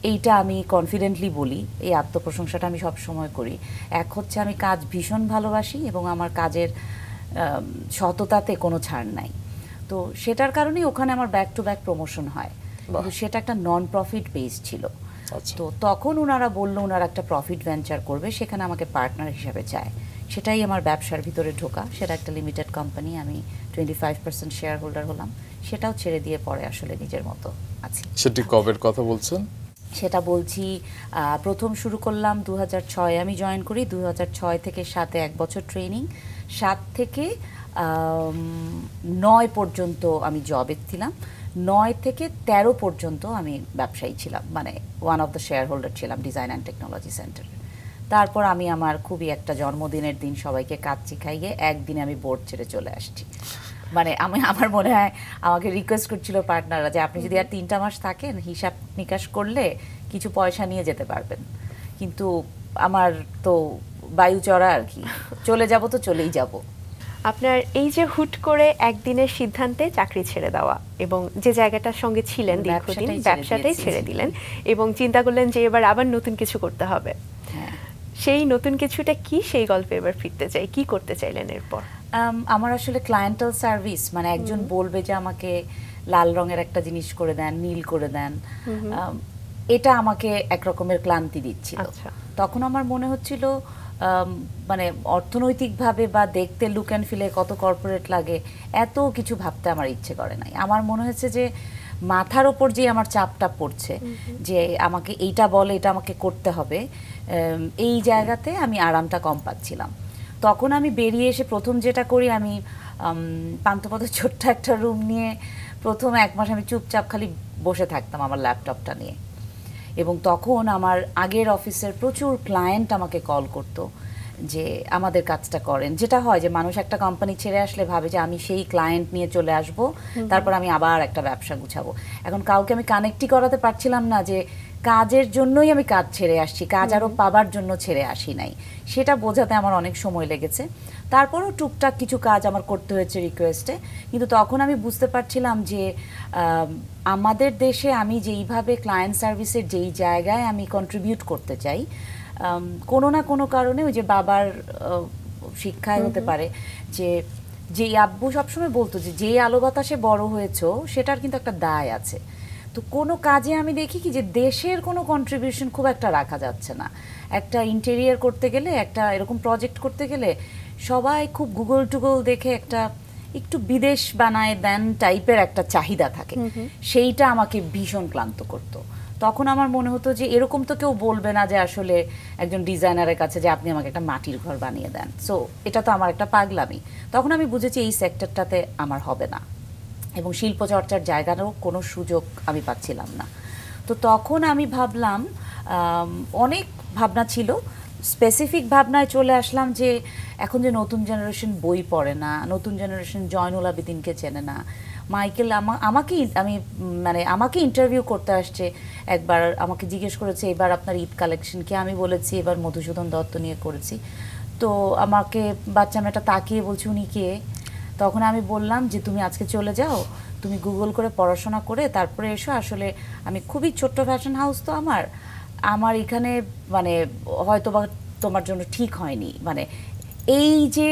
Speaker 3: এইটা আমি কনফিডেন্টলি বলি, এই আত্মপ্রশংসাটা আমি সব সময় করি। এক হচ্ছে আমি কাজ ভীষণ ভালোবাসি, এবং আমার কাজের সততাতে কোনো ছাড় নাই। তো সেটার কারণেই ওখানে আমার ব্যাক টু ব্যাক প্রমোশন হয়, কিন্তু সেটা একটা নন প্রফিট বেস ছিল। তো তখন ওনারা বললো ওনারা একটা প্রফিট ভেঞ্চার করবে, সেখানে আমাকে পার্টনার হিসাবে চায়। সেটাই আমার ব্যবসার ভিতরে ঢোকা। সেটা একটা লিমিটেড কোম্পানি, আমি 25% শেয়ার হোল্ডার হলাম। সেটাও ছেড়ে দিয়ে পরে আসলে নিজের মতো আছি।
Speaker 2: সেটি কবের কথা বলছেন?
Speaker 3: সেটা বলছি, প্রথম শুরু করলাম 2006 আমি জয়েন করি। 2006 থেকে 7 1 বছর ট্রেনিং, 7 থেকে 9 পর্যন্ত আমি জবে ছিলাম। 9 থেকে 13 পর্যন্ত আমি ব্যবসায়ী ছিলাম, মানে one of the share holder ছিলাম ডিজাইন অ্যান্ড টেকনোলজি সেন্টারে। তারপর আমি আমার খুবই একটা জন্মদিনের দিন সবাইকে কাজ শিখাইয়ে একদিনে আমি বোর্ড ছেড়ে চলে আসছি। মানে আমার মনে হয় আমাকে রিকোয়েস্ট করছিল পার্টনাররা যে আপনি যদি আর 3টা মাস থাকেন, হিসাব নিকাশ করলে কিছু পয়সা নিয়ে যেতে পারবেন। কিন্তু আমার তো বায়ু চড়া আর কি, চলে যাব তো চলেই যাব।
Speaker 1: আপনার এই যে হুট করে একদিনের সিদ্ধান্তে চাকরি ছেড়ে দেওয়া এবং যে জায়গাটার সঙ্গে ছিলেন দীর্ঘদিন, ব্যবসাটাই ছেড়ে দিলেন এবং চিন্তা করলেন যে এবার আবার নতুন কিছু করতে হবে, সেই নতুন কিছুটা কি, সেই গল্পে এবার ফিরতে চাই। কি করতে চাইলেন এরপর?
Speaker 3: আমার আসলে ক্লায়েন্টাল সার্ভিস, মানে একজন বলবে যে আমাকে লাল রঙের একটা জিনিস করে দেন, নীল করে দেন, এটা আমাকে এক রকমের ক্লান্তি দিচ্ছিল। তখন আমার মনে হচ্ছিল মানে অর্থনৈতিকভাবে বা দেখতে লুক অ্যান্ড ফিলে কত কর্পোরেট লাগে, এত কিছু ভাবতে আমার ইচ্ছে করে নাই। আমার মনে হচ্ছে যে মাথার ওপর যে আমার চাপটা পড়ছে, যে আমাকে এইটা বলে এটা আমাকে করতে হবে, এই জায়গাতে আমি আরামটা কম পাচ্ছিলাম। তখন আমি বেরিয়ে এসে প্রথম যেটা করি, আমি পান্থপথের ছোট্ট একটা রুম নিয়ে প্রথম 1 মাস আমি চুপচাপ খালি বসে থাকতাম আমার ল্যাপটপটা নিয়ে। এবং তখন আমার আগের অফিসের প্রচুর ক্লায়েন্ট আমাকে কল করতো যে আমাদের কাজটা করেন। যেটা হয় যে মানুষ একটা কোম্পানি ছেড়ে আসলে ভাবে যে আমি সেই ক্লায়েন্ট নিয়ে চলে আসব, তারপর আমি আবার একটা ব্যবসা গুছাবো। এখন কাউকে আমি কানেক্টই করাতে পারছিলাম না যে কাজের জন্যই আমি কাজ ছেড়ে আসছি, কাজ আরও পাবার জন্য ছেড়ে আসি নাই। সেটা বোঝাতে আমার অনেক সময় লেগেছে। তারপরও টুকটাক কিছু কাজ আমার করতে হয়েছে রিকোয়েস্টে। কিন্তু তখন আমি বুঝতে পারছিলাম যে আমাদের দেশে আমি যেইভাবে ক্লায়েন্ট সার্ভিসের যেই জায়গায় আমি কন্ট্রিবিউট করতে চাই, কোনো না কোনো কারণে ওই যে বাবার শিক্ষায় হতে পারে যে যে আব্বু সবসময় বলতো যে যেই আলো বাতাসে বড় হয়েছো সেটার কিন্তু একটা দায় আছে। তো কোনো কাজে আমি দেখি কি যে দেশের কোনো কন্ট্রিবিউশন খুব একটা রাখা যাচ্ছে না। একটা ইন্টেরিয়ার করতে গেলে, একটা এরকম প্রজেক্ট করতে গেলে সবাই খুব গুগল টুগল দেখে একটা একটু বিদেশ বানায় দেন টাইপের একটা চাহিদা থাকে। সেইটা আমাকে ভীষণ ক্লান্ত করতো। তখন আমার মনে হতো যে এরকম তো কেউ বলবে না যে আসলে একজন ডিজাইনারের কাছে যে আপনি আমাকে একটা মাটির ঘর বানিয়ে দেন। সো এটা তো আমার একটা পাগলামি। তখন আমি বুঝেছি এই সেক্টরটাতে আমার হবে না, এবং শিল্পচর্চার জায়গারও কোনো সুযোগ আমি পাচ্ছিলাম না। তো তখন আমি ভাবলাম, অনেক ভাবনা ছিল, স্পেসিফিক ভাবনায় চলে আসলাম যে এখন যে নতুন জেনারেশন বই পড়ে না, নতুন জেনারেশন জয়নুল আবেদিনকে চেনে না, মাইকেল আমাকে ইন্টারভিউ করতে আসছে। একবার আমাকে জিজ্ঞেস করেছে এবার আপনার ঈদ কালেকশন কি, আমি বলেছি এবার মধুসূদন দত্ত নিয়ে করেছি। তো আমাকে বাচ্চা মেয়েটা তাকিয়ে বলছে উনি কে। তখন আমি বললাম যে তুমি আজকে চলে যাও, তুমি গুগল করে পড়াশোনা করে তারপরে এসো। আসলে আমি খুবই ছোট্ট ফ্যাশন হাউস, তো আমার এখানে মানে হয়তো বা তোমার জন্য ঠিক হয়নি। মানে এই যে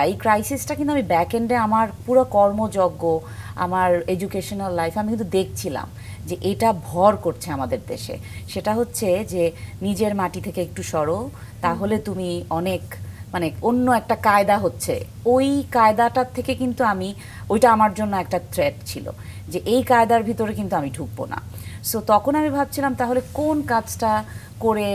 Speaker 3: এই ক্রাইসিসটা কিন্তু আমি ব্যাক এন্ডে আমার পুরো কর্মযজ্ঞ, আমার এডুকেশনাল লাইফ আমি কিন্তু দেখছিলাম যে এটা ভর করছে আমাদের দেশে। সেটা হচ্ছে যে নিজের মাটি থেকে একটু সরো, তাহলে তুমি অনেক মানে অন্য একটা কায়দা হচ্ছে, ওই কায়দাটার থেকে কিন্তু ওইটা আমার জন্য একটা থ্রেট ছিল যে এই কায়দার ভিতরে কিন্তু আমি ঢুকবো না। সো তখন আমি ভাবছিলাম তাহলে কোন কাজটা করে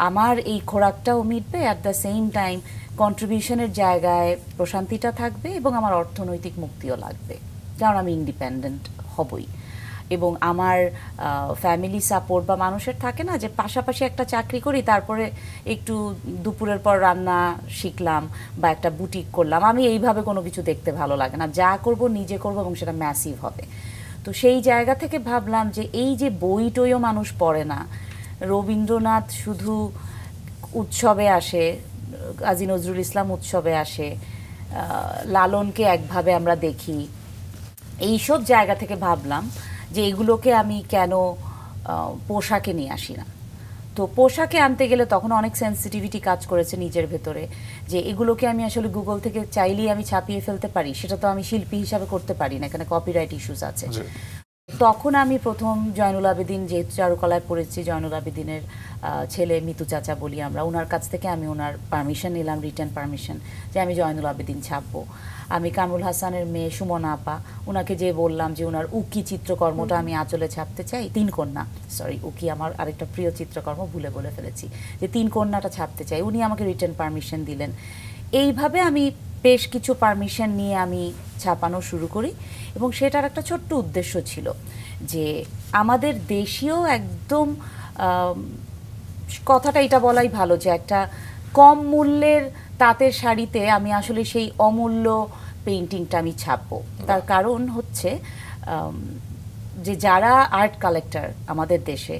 Speaker 3: আমার এই খোরাকটাও মিটবে, অ্যাট দ্য সেম টাইম কন্ট্রিবিউশনের জায়গায় প্রশান্তিটা থাকবে এবং আমার অর্থনৈতিক মুক্তিও লাগবে, কারণ আমি ইন্ডিপেন্ডেন্ট হবই। এবং আমার ফ্যামিলি সাপোর্ট বা মানুষের থাকে না যে পাশাপাশি একটা চাকরি করি, তারপরে একটু দুপুরের পর রান্না শিখলাম বা একটা বুটিক করলাম। আমি এইভাবে কোনো কিছু দেখতে ভালো লাগে না, যা করব নিজে করব এবং সেটা ম্যাসিভ হবে। তো সেই জায়গা থেকে ভাবলাম যে এই যে বই টইও মানুষ পড়ে না, রবীন্দ্রনাথ শুধু উৎসবে আসে, কাজী নজরুল ইসলাম উৎসবে আসে, লালনকে একভাবে আমরা দেখি, এইসব জায়গা থেকে ভাবলাম যে এগুলোকে আমি কেন পোশাকে নিয়ে আসি না। তো পোশাকে আনতে গেলে তখন অনেক সেন্সিটিভিটি কাজ করেছে নিজের ভেতরে, যে এগুলোকে আমি আসলে গুগল থেকে চাইলেই আমি ছাপিয়ে ফেলতে পারি, সেটা তো আমি শিল্পী হিসাবে করতে পারি না, এখানে কপিরাইট ইস্যুস আছে। তখন আমি প্রথম জয়নুল আবেদিন, যেহেতু চারুকলায় পড়েছি, জয়নুল আবেদিনের ছেলে মিতু চাচা বলি আমরা, ওনার কাছ থেকে আমি ওনার পারমিশন নিলাম, রিটার্ন পারমিশন, যে আমি জয়নুল আবেদিন ছাপবো। আমি কামরুল হাসানের মেয়ে সুমনা আপা, ওনাকে যে বললাম যে ওনার উকি চিত্রকর্মটা আমি আঁচলে ছাপতে চাই, তিন কন্যা, সরি উকি আমার আরেকটা প্রিয় চিত্রকর্ম, বলে ফেলেছি, যে তিন কন্যাটা ছাপতে চাই। উনি আমাকে রিটার্ন পারমিশন দিলেন। এইভাবে আমি বেশ কিছু পারমিশন নিয়ে আমি ছাপানো শুরু করি, এবং সেটার একটা ছোট্ট উদ্দেশ্য ছিল যে আমাদের দেশীয় একদম কথাটা এটা বলাই ভালো যে একটা কম মূল্যের তাঁতের শাড়িতে আমি আসলে সেই অমূল্য পেইন্টিংটা আমি ছাপবো। তার কারণ হচ্ছে যে যারা আর্ট কালেক্টর আমাদের দেশে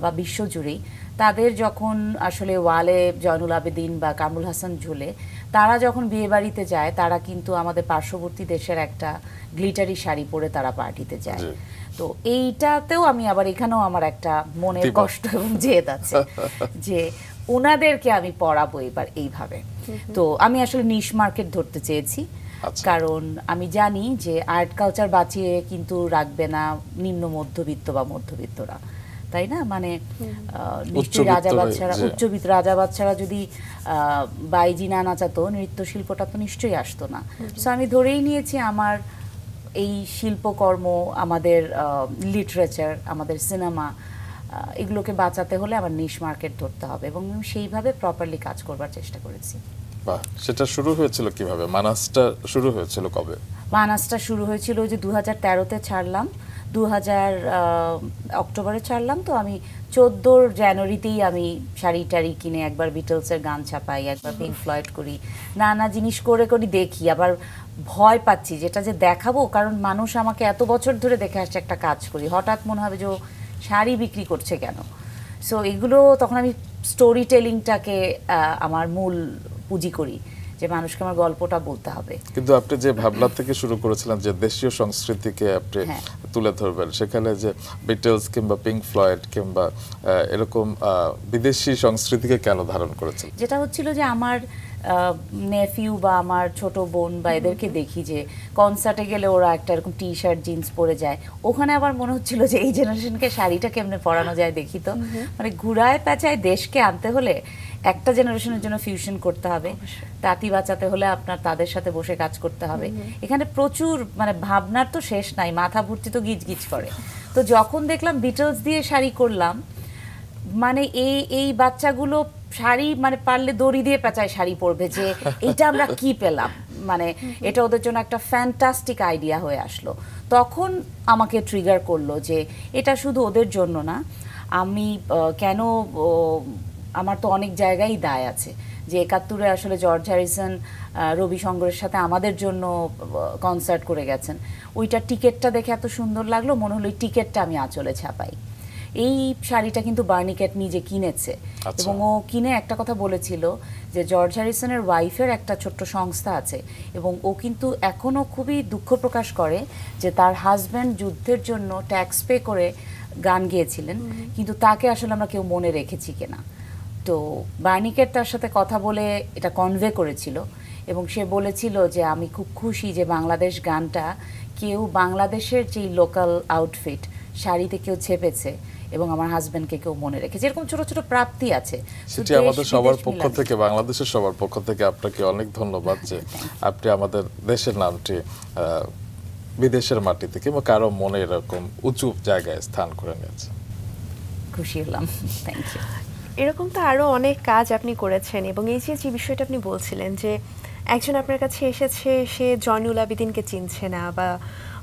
Speaker 3: বা বিশ্বজুড়েই, তাদের যখন আসলে ওয়ালে জয়নুল আবেদিন বা কামরুল হাসান ঝুলে, তারা যখন বিয়ে বাড়িতে যায় তারা কিন্তু আমাদের পার্শ্ববর্তী দেশের একটা গ্লিটারি শাড়ি পরে তারা পার্টিতে যায়। তো এইটাতেও আমি আবার এখানেও আমার একটা মনের কষ্ট এবং জেদ আছে যে ওনাদেরকে আমি পড়াবো এবার এইভাবে। তো আমি আসলে নিশ মার্কেট ধরতে চেয়েছি, কারণ আমি জানি যে আর্ট কালচার বাঁচিয়ে কিন্তু রাখবে না নিম্ন মধ্যবিত্ত বা মধ্যবিত্তরা, তাই না? মানে নিশ্চয়ই রাজা বাদশারা যদি বাইজি না নাচাতো নৃত্য শিল্পটা তো নিশ্চয়ই আসতো না। সো আমি ধরেই নিয়েছি আমার এই শিল্পকর্ম, আমাদের লিটারেচার, আমাদের সিনেমা, এগুলোকে বাঁচাতে হলে আমার নিশ মার্কেট ধরতে হবে, এবং আমি সেইভাবে প্রপারলি কাজ করবার চেষ্টা করেছি।
Speaker 2: বাহ, সেটা শুরু হয়েছিল কিভাবে? মানাসটা শুরু হয়েছিল কবে?
Speaker 3: মানাসটা শুরু হয়েছিল যে 2013-তে ছাড়লাম, 2000 অক্টোবরে ছাড়লাম। তো আমি 14 জানুয়ারিতেই আমি শাড়ি টাড়ি কিনে একবার বিটলসের গান ছাপাই, একবার পিঙ্ক ফ্লয়েড করি, নানা জিনিস করে দেখি। আবার ভয় পাচ্ছি যেটা যে দেখাবো, কারণ মানুষ আমাকে এত বছর ধরে দেখে আসছে একটা কাজ করি, হঠাৎ মনে হবে যে ও শাড়ি বিক্রি করছে কেন। সো এগুলো তখন আমি স্টোরি টেলিংটাকে আমার মূল পুঁজি করি, যে মানুষকে আমার গল্পটা বলতে হবে।
Speaker 2: কিন্তু আপনি যে ভাবনা থেকে শুরু করেছিলেন যে দেশীয় সংস্কৃতিকে আপনি তুলে ধরবেন, সেখানে যে বিটলস কিংবা পিঙ্ক ফ্লয়েড কিংবা এরকম বিদেশি সংস্কৃতিকে কেন ধারণ করেছেন?
Speaker 3: যেটা হচ্ছিল যে আমার নেফিউ বা আমার ছোট বোন বা এদেরকে দেখি যে কনসার্টে গেলে ওরা একটা এরকম টি শার্ট জিন্স পরে যায়, ওখানে আবার মনে হচ্ছিল যে এই জেনারেশনকে শাড়িটা কেমনে পরানো যায় দেখি তো। মানে ঘুরায় পেঁচায় দেশকে আনতে হলে একটা জেনারেশনের জন্য ফিউশন করতে হবে, তাঁতি বাঁচাতে হলে আপনার তাদের সাথে বসে কাজ করতে হবে। এখানে প্রচুর মানে ভাবনার তো শেষ নাই, মাথা ভর্তি তো গিজগিজ করে। তো যখন দেখলাম বিটলস দিয়ে শাড়ি করলাম, মানে এই বাচ্চাগুলো শাড়ি মানে পারলে দড়ি দিয়ে পেঁচায় শাড়ি পরবে, যে এটা আমরা কি পেলাম, মানে এটা ওদের জন্য একটা ফ্যান্টাস্টিক আইডিয়া হয়ে আসলো। তখন আমাকে ট্রিগার করলো যে এটা শুধু ওদের জন্য না, আমি কেন, আমার তো অনেক জায়গায় দায় আছে। যে 71-এ আসলে জর্জ হ্যারিসন রবি শঙ্করের সাথে আমাদের জন্য কনসার্ট করে গেছেন, ওইটার টিকিটটা দেখে এত সুন্দর লাগলো, মনে হলো ওই টিকিটটা আমি আঁচলে ছাপাই। এই শাড়িটা কিন্তু বার্নি ক্যাট নিজে কিনেছে, এবং ও কিনে একটা কথা বলেছিল যে জর্জ হ্যারিসনের ওয়াইফের একটা ছোট্ট সংস্থা আছে, এবং ও কিন্তু এখনো খুবই দুঃখ প্রকাশ করে যে তার হাজব্যান্ড যুদ্ধের জন্য ট্যাক্স পে করে গান গেয়েছিলেন, কিন্তু তাকে আসলে আমরা কেউ মনে রেখেছি কিনা। তো বার্নি ক্যাট তার সাথে কথা বলে এটা কনভে করেছিল, এবং সে বলেছিল যে আমি খুব খুশি যে বাংলাদেশ গানটা কেউ বাংলাদেশের যেই লোকাল আউটফিট শাড়িতে কেউ ছেপেছে, এবং আমার হাজবেন্ডকে কেউ মনে রেখেছে। এরকম ছোট ছোট প্রাপ্তি আছে।
Speaker 2: সেটি আমাদের সবার পক্ষ থেকে, বাংলাদেশের সবার পক্ষ থেকে আপনাকে অনেক ধন্যবাদ যে আপনি আমাদের দেশের নামটি বিদেশের মাটি থেকে বা কারো মনে এরকম উঁচু জায়গায় স্থান করে নিয়েছে।
Speaker 3: খুশি হলাম, থ্যাংক ইউ।
Speaker 1: এরকম তো আরো অনেক কাজ আপনি করেছেন, এবং এই যে বিষয়টা আপনি বলছিলেন যে একজন আপনার কাছে এসেছে, সে জয়নুল আবেদিনকে চিনছে না বা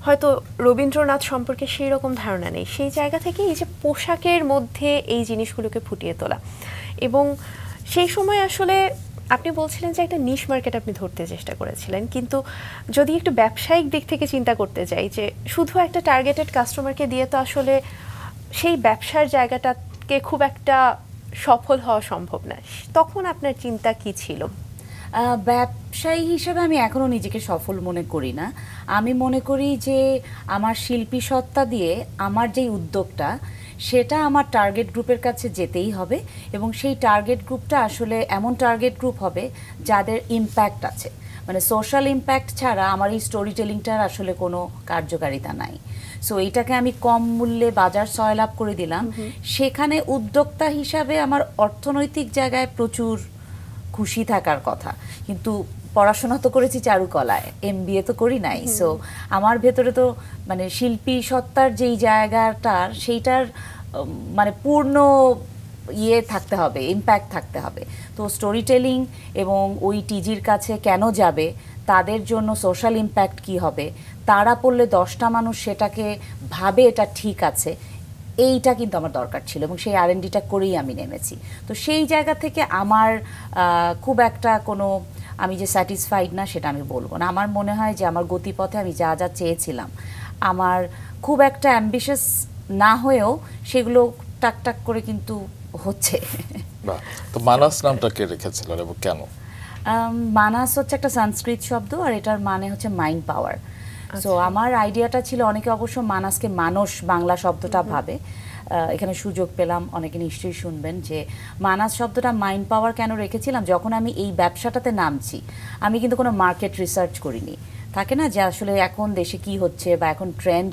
Speaker 1: হয়তো রবীন্দ্রনাথ সম্পর্কে সেই রকম ধারণা নেই, সেই জায়গা থেকে এই যে পোশাকের মধ্যে এই জিনিসগুলোকে ফুটিয়ে তোলা, এবং সেই সময় আসলে আপনি বলছিলেন যে একটা নিশ মার্কেট আপনি ধরতে চেষ্টা করেছিলেন, কিন্তু যদি একটু ব্যবসায়িক দিক থেকে চিন্তা করতে যাই যে শুধু একটা টার্গেটেড কাস্টমারকে দিয়ে তো আসলে সেই ব্যবসার জায়গাটাকে খুব একটা সফল হওয়া সম্ভব না, তখন আপনার চিন্তা কি ছিল?
Speaker 3: ব্যবসায়ী হিসেবে আমি এখনও নিজেকে সফল মনে করি না। আমি মনে করি যে আমার শিল্পী সত্তা দিয়ে আমার যেই উদ্যোগটা, সেটা আমার টার্গেট গ্রুপের কাছে যেতেই হবে, এবং সেই টার্গেট গ্রুপটা আসলে এমন টার্গেট গ্রুপ হবে যাদের ইম্প্যাক্ট আছে। মানে সোশ্যাল ইম্প্যাক্ট ছাড়া আমার এই স্টোরি টেলিংটার আসলে কোনো কার্যকারিতা নাই। সো এইটাকে আমি কম মূল্যে বাজার সয়লাভ করে দিলাম। সেখানে উদ্যোক্তা হিসাবে আমার অর্থনৈতিক জায়গায় প্রচুর খুশি থাকার কথা, কিন্তু পড়াশোনা তো করেছি চারুকলায়, MBA তো করি নাই। সো আমার ভেতরে তো মানে শিল্পী সত্তার যেই জায়গাটার, সেইটার মানে পূর্ণ থাকতে হবে, ইম্প্যাক্ট থাকতে হবে। তো স্টোরি টেলিং এবং ওই টিজির কাছে কেন যাবে, তাদের জন্য সোশ্যাল ইম্প্যাক্ট কি হবে, তারা পড়লে 10টা মানুষ সেটাকে ভাবে এটা ঠিক আছে, এইটা কিন্তু আমার দরকার ছিল, এবং সেই R&Dটা করেই আমি নেমেছি। তো সেই জায়গা থেকে আমার খুব একটা কোনো, আমি যে স্যাটিসফাইড না সেটা আমি বলবো না। আমার মনে হয় যে আমার গতিপথে আমি যা যা চেয়েছিলাম, আমার খুব একটা অ্যাম্বিশাস না হয়েও সেগুলো টাক টাক করে কিন্তু হচ্ছে।
Speaker 2: বাহ, তো মানাস নামটা কে রেখেছিলেন এবং কেন?
Speaker 3: মানাস হচ্ছে একটা সংস্কৃত শব্দ, আর এটার মানে হচ্ছে মাইন্ড পাওয়ার। সো আমার আইডিয়াটা ছিল, অনেকে অবশ্য মানাসকে মানস বাংলা শব্দটা ভাবে, এখানে সুযোগ পেলাম, অনেকে নিশ্চয়ই শুনবেন যে মানাস শব্দটা মাইন্ড পাওয়ার কেন রেখেছিলাম। যখন আমি এই ব্যবসাটাতে নামছি, আমি কিন্তু কোনো মার্কেট রিসার্চ করিনি। থাকে না যে আসলে এখন দেশে কি হচ্ছে বা এখন ট্রেন্ড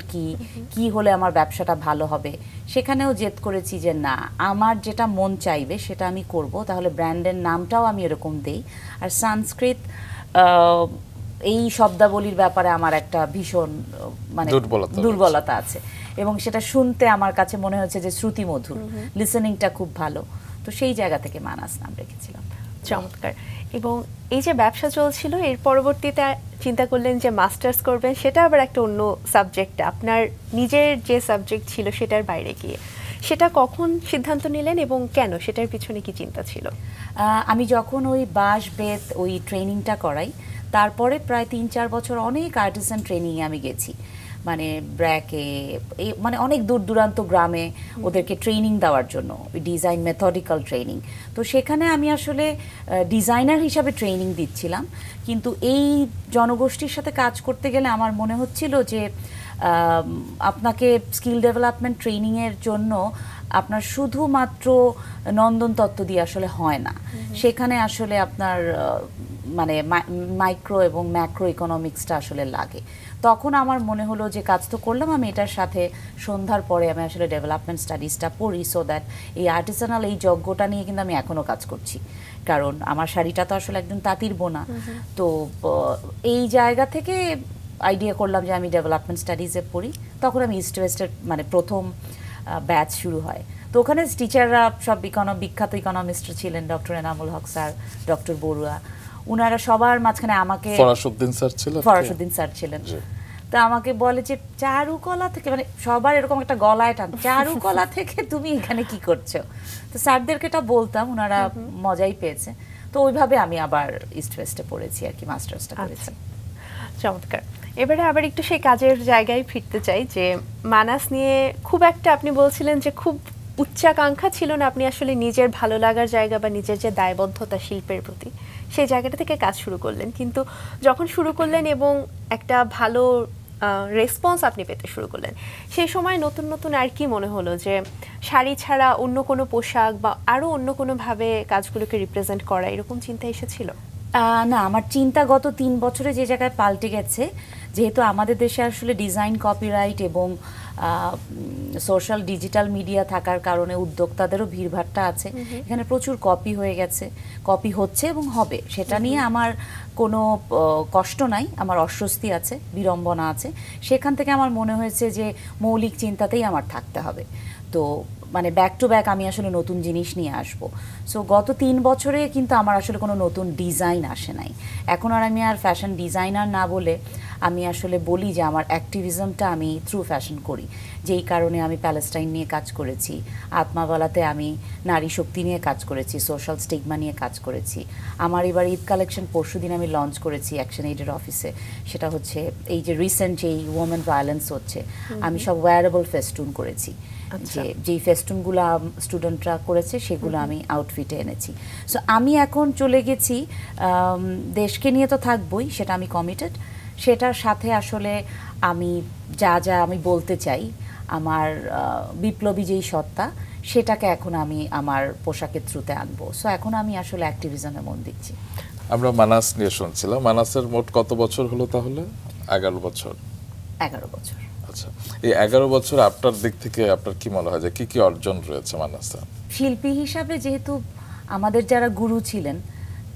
Speaker 3: কি হলে আমার ব্যবসাটা ভালো হবে, সেখানেও জেদ করেছি যে না, আমার যেটা মন চাইবে সেটা আমি করব, তাহলে ব্র্যান্ডের নামটাও আমি এরকম দেই। আর সংস্কৃত এই শব্দাবলীর ব্যাপারে আমার একটা ভীষণ মানে দুর্বলতা আছে, এবং সেটা শুনতে আমার কাছে মনে হচ্ছে যে শ্রুতিমধুর, লিসেনিংটা খুব ভালো, তো সেই জায়গা থেকে মানাস নাম রেখেছিলাম।
Speaker 1: চমৎকার। এবং এই যে ব্যবসা চলছিল, এর পরবর্তীতে চিন্তা করলেন যে মাস্টার্স করবেন, সেটা আবার একটা অন্য সাবজেক্ট, আপনার নিজের যে সাবজেক্ট ছিল সেটার বাইরে গিয়ে, সেটা কখন সিদ্ধান্ত নিলেন এবং কেন, সেটার পিছনে কি চিন্তা ছিল?
Speaker 3: আমি যখন ওই বাঁশ বেত ওই ট্রেনিংটা করাই, তারপরে প্রায় 3-4 বছর অনেক আর্টিসান ট্রেনিংয়ে আমি গেছি, মানে ব্র্যাকে, এই মানে অনেক দূর দূরান্ত গ্রামে ওদেরকে ট্রেনিং দেওয়ার জন্য, ডিজাইন মেথডিক্যাল ট্রেনিং। তো সেখানে আমি আসলে ডিজাইনার হিসাবে ট্রেনিং দিচ্ছিলাম, কিন্তু এই জনগোষ্ঠীর সাথে কাজ করতে গেলে আমার মনে হচ্ছিল যে আপনাকে স্কিল ডেভেলপমেন্ট ট্রেনিংয়ের জন্য আপনার শুধুমাত্র নন্দন তত্ত্ব দিয়ে আসলে হয় না, সেখানে আসলে আপনার মানে মাইক্রো এবং ম্যাক্রো ইকোনমিক্সটা আসলে লাগে। তখন আমার মনে হলো যে কাজ তো করলাম আমি এটার সাথে, সন্ধ্যার পরে আমি আসলে ডেভেলপমেন্ট স্টাডিজটা পড়ি, সো দ্যাট এই আর্টিসানাল এই যজ্ঞটা নিয়ে কিন্তু আমি এখনও কাজ করছি, কারণ আমার শাড়িটা তো আসলে একজন তাঁতির বোনা। তো এই জায়গা থেকে আইডিয়া করলাম যে আমি ডেভেলপমেন্ট স্টাডিজে পড়ি। তখন আমি ইস্ট ওয়েস্টের মানে প্রথম ব্যাচ শুরু হয়, তো ওখানে টিচাররা সব বিখ্যাত ইকোনমিস্ট ছিলেন, doctor Enamul Haque sir, doctor Barua, উনারা সবার মাঝখানে আমাকে, ফরাসুদ্দিন স্যার ছিলেন, তো আমাকে বলে যে চারুকলা থেকে, মানে সবার এরকম একটা গলায় টান, চারুকলা থেকে তুমি এখানে কি করছো। তো স্যারদেরকে এটা বলতাম, ওনারা মজাই পেয়েছে। তো ওইভাবে আমি আবার ইস্ট ওয়েস্টে পড়েছি আর কি, মাস্টার্সটা করেছি।
Speaker 1: চমৎকার। এবারে আবার একটু সেই কাজের জায়গায় ফিরতে চাই, যে মানাস নিয়ে খুব একটা আপনি বলছিলেন যে খুব উচ্চাকাঙ্ক্ষা ছিল না, আপনি আসলে নিজের ভালো লাগার জায়গা বা নিজের যে দায়বদ্ধতা শিল্পের প্রতি, সেই জায়গাটা থেকে কাজ শুরু করলেন। কিন্তু যখন শুরু করলেন এবং একটা ভালো রেসপন্স আপনি পেতে শুরু করলেন, সেই সময় নতুন নতুন আর কি মনে হলো যে শাড়ি ছাড়া অন্য কোনো পোশাক বা আরও অন্য কোনোভাবে কাজগুলোকে রিপ্রেজেন্ট করা, এরকম চিন্তা এসেছিল?
Speaker 3: না, আমার চিন্তা গত 3 বছরে যে জায়গায় পাল্টে গেছে, যেহেতু আমাদের দেশে আসলে ডিজাইন কপিরাইট এবং সোশ্যাল ডিজিটাল মিডিয়া থাকার কারণে উদ্যোক্তাদেরও ভিড়ভাট্টা আছে, এখানে প্রচুর কপি হয়ে গেছে, কপি হচ্ছে এবং হবে, সেটা নিয়ে আমার কোনো কষ্ট নাই, আমার অস্বস্তি আছে, বিড়ম্বনা আছে। সেখান থেকে আমার মনে হয়েছে যে মৌলিক চিন্তাতেই আমার থাকতে হবে, তো মানে ব্যাক টু ব্যাক আমি আসলে নতুন জিনিস নিয়ে আসব। সো গত 3 বছরে কিন্তু আমার আসলে কোনো নতুন ডিজাইন আসে নাই। এখন আর আমি আর ফ্যাশন ডিজাইনার না বলে আমি আসলে বলি যে আমার অ্যাক্টিভিজমটা আমি থ্রু ফ্যাশন করি, যেই কারণে আমি প্যালেস্টাইন নিয়ে কাজ করেছি, আত্মাবালাতে আমি নারী শক্তি নিয়ে কাজ করেছি, সোশ্যাল স্টিগমা নিয়ে কাজ করেছি। আমার এবার ঈদ কালেকশন পরশুদিন আমি লঞ্চ করেছি অ্যাকশন এইডের অফিসে, সেটা হচ্ছে এই যে রিসেন্ট যেই ওমেন ভায়োলেন্স হচ্ছে, আমি সব ওয়্যারেবল ফেস্টুন করেছি, যেই ফেস্টুনগুলো স্টুডেন্টরা করেছে সেগুলো আমি আউটফিটে এনেছি। সো আমি এখন চলে গেছি, দেশকে নিয়ে তো থাকবই, সেটা আমি কমিটেড, সেটার সাথে আসলে আমি যা আমি বলতে চাই, আমার বিপ্লবী যেই সত্তা, সেটাকে এখন আমি আমার পোশাকের থ্রুতে আনবো। সো এখন আমি আসলে অ্যাক্টিভিজমে মন দিচ্ছি।
Speaker 2: আমরা মানাস নিয়ে শুনছিলাম, মানাসের মোট কত বছর হলো তাহলে? 11 বছর।
Speaker 3: 11 বছর।
Speaker 2: আচ্ছা, এই 11 বছর আপনার দিক থেকে আপনার কি মনে হয় যে কি কি অর্জন রয়েছে মানাসে?
Speaker 3: শিল্পী হিসাবে যেহেতু আমাদের যারা গুরু ছিলেন,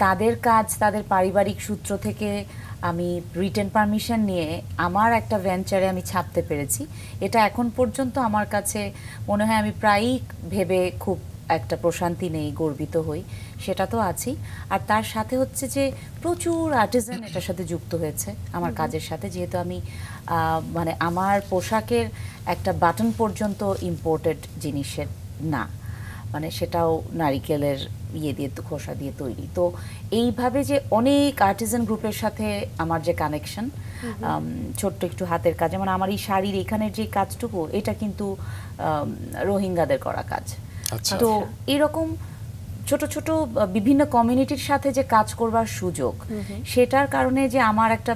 Speaker 3: তাদের কাজ, তাদের পারিবারিক সূত্র থেকে আমি রিটেন পারমিশন নিয়ে আমার একটা ভেঞ্চারে আমি ছাপতে পেরেছি, এটা এখন পর্যন্ত আমার কাছে মনে হয় আমি প্রায়ই ভেবে খুব একটা প্রশান্তি নেই, গর্বিত হই, সেটা তো আছেই। আর তার সাথে হচ্ছে যে প্রচুর আর্টিজান এটার সাথে যুক্ত হয়েছে আমার কাজের সাথে, যেহেতু আমি মানে আমার পোশাকের একটা বাটন পর্যন্ত ইম্পোর্টেড জিনিসের না, মানে সেটাও নারিকেলের ইয়ে দিয়ে, খোসা দিয়ে তৈরি। তো এইভাবে যে অনেক আর্টিজান গ্রুপের সাথে আমার যে কানেকশন, ছোট্ট একটু হাতের কাজ, যেমন আমার এই শাড়ির এখানের যে কাজটুকু, এটা কিন্তু রোহিঙ্গাদের করা কাজ।
Speaker 2: আচ্ছা।
Speaker 3: তো এরকম ছোট ছোট বিভিন্ন কমিউনিটির সাথে যে কাজ করবার সুযোগ, সেটার কারণে যে আমার একটা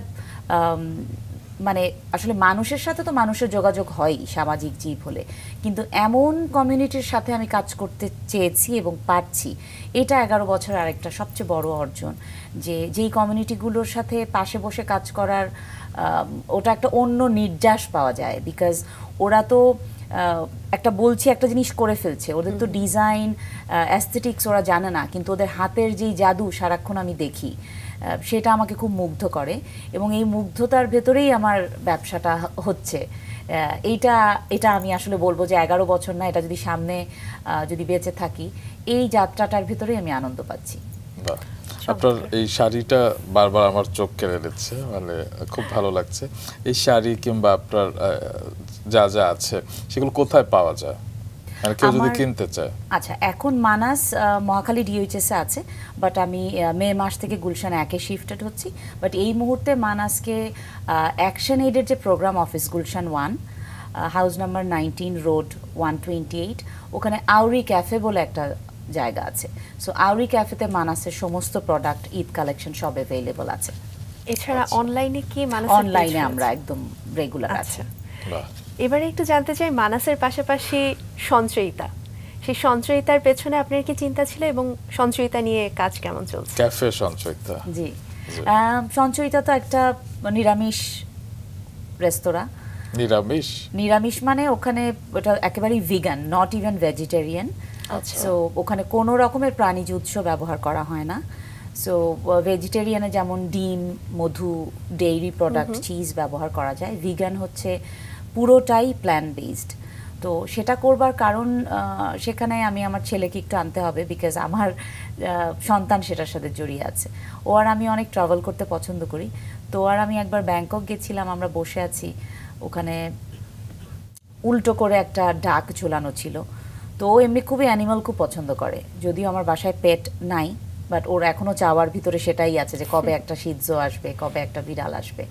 Speaker 3: মানে আসলে মানুষের সাথে তো মানুষের যোগাযোগ হয়ই, সামাজিক জীব হলে, কিন্তু এমন কমিউনিটির সাথে আমি কাজ করতে চেয়েছি এবং পারছি, এটা 11 বছর আরেকটা সবচেয়ে বড় অর্জন। যে যেই কমিউনিটিগুলোর সাথে পাশে বসে কাজ করার ওটা একটা অন্য নির্যাস পাওয়া যায়, বিকজ ওরা তো একটা বলছি একটা জিনিস করে ফেলছে, ওদের তো ডিজাইন অ্যাস্থেটিক্স ওরা জানে না, কিন্তু ওদের হাতের যেই জাদু সারাক্ষণ আমি দেখি, সেটা আমাকে খুব মুগ্ধ করে এবং এই মুগ্ধতার ভেতরেই আমার ব্যবসাটা হচ্ছে। এটা আমি আসলে বলবো যে 11 বছর না, এটা যদি সামনে যদি বেঁচে থাকি, এই যাত্রাটার ভেতরেই আমি আনন্দ পাচ্ছি।
Speaker 2: আপনার এই শাড়িটা বারবার আমার চোখ কেড়ে নিচ্ছে, মানে খুব ভালো লাগছে। এই শাড়ি কিংবা আপনার যা যা আছে সেগুলো কোথায় পাওয়া যায়, মানে কেউ যদি কিনতে চায়?
Speaker 3: আচ্ছা, এখন মানাস মহাখালী ডিওএইচএস এ আছে, বাট আমি মে মাস থেকে গুলশান 1-এ শিফটেড হচ্ছি। বাট এই মুহূর্তে মানাসকে অ্যাকশন এইডের যে programme office Gulshan 1, house number 19, road 128, ওখানে আউরি ক্যাফে বলে একটা জায়গা আছে। সো আউরি ক্যাফেতে মানাসের সমস্ত প্রোডাক্ট, ঈদ কালেকশন সব অ্যাভেলেবল আছে।
Speaker 1: এছাড়া অনলাইনে কি
Speaker 3: অনলাইনে আমরা একদম রেগুলার আছে।
Speaker 1: এবারে একটু জানতে চাই, মানাসের পাশাপাশি সঞ্চয়িতা, সেই সঞ্চয়িতার পেছনে আপনার কি চিন্তা ছিল এবং সঞ্চয়িতা নিয়ে কাজ কেমন চলছে?
Speaker 2: ক্যাফে সঞ্চয়িতা,
Speaker 3: জি, সঞ্চয়িতা তো একটা নিরামিষ রেস্তোরাঁ। নিরামিষ মানে ওখানে ওটা একেবারেই vegan, not even vegetarian. So ওখানে কোনো রকমের প্রাণীজ উৎস ব্যবহার করা হয় না। সো ভেজিটেরিয়ানে যেমন ডিম, মধু, ডেইরি প্রোডাক্ট, চিজ ব্যবহার করা যায়, ভিগান হচ্ছে পুরোটাই প্ল্যান্ট বেসড। তো সেটা করবার কারণ, সেখানে আমি আমার ছেলেকে একটু আনতে হবে, বিকজ আমার সন্তান সেটার সাথে জড়িয়ে আছে। ও আর আমি অনেক ট্রাভেল করতে পছন্দ করি। তো আর আমি একবার ব্যাংকক গেছিলাম, আমরা বসে আছি, ওখানে উল্টো করে একটা ডাক ঝোলানো ছিল। তো ও এমনি খুবই অ্যানিমাল খুব পছন্দ করে, যদিও আমার বাসায় পেট নাই, বাট ওর এখনো চাওয়ার ভিতরে সেটাই আছে যে কবে একটা সিদ্ধ আসবে, কবে একটা বিড়াল আসবে।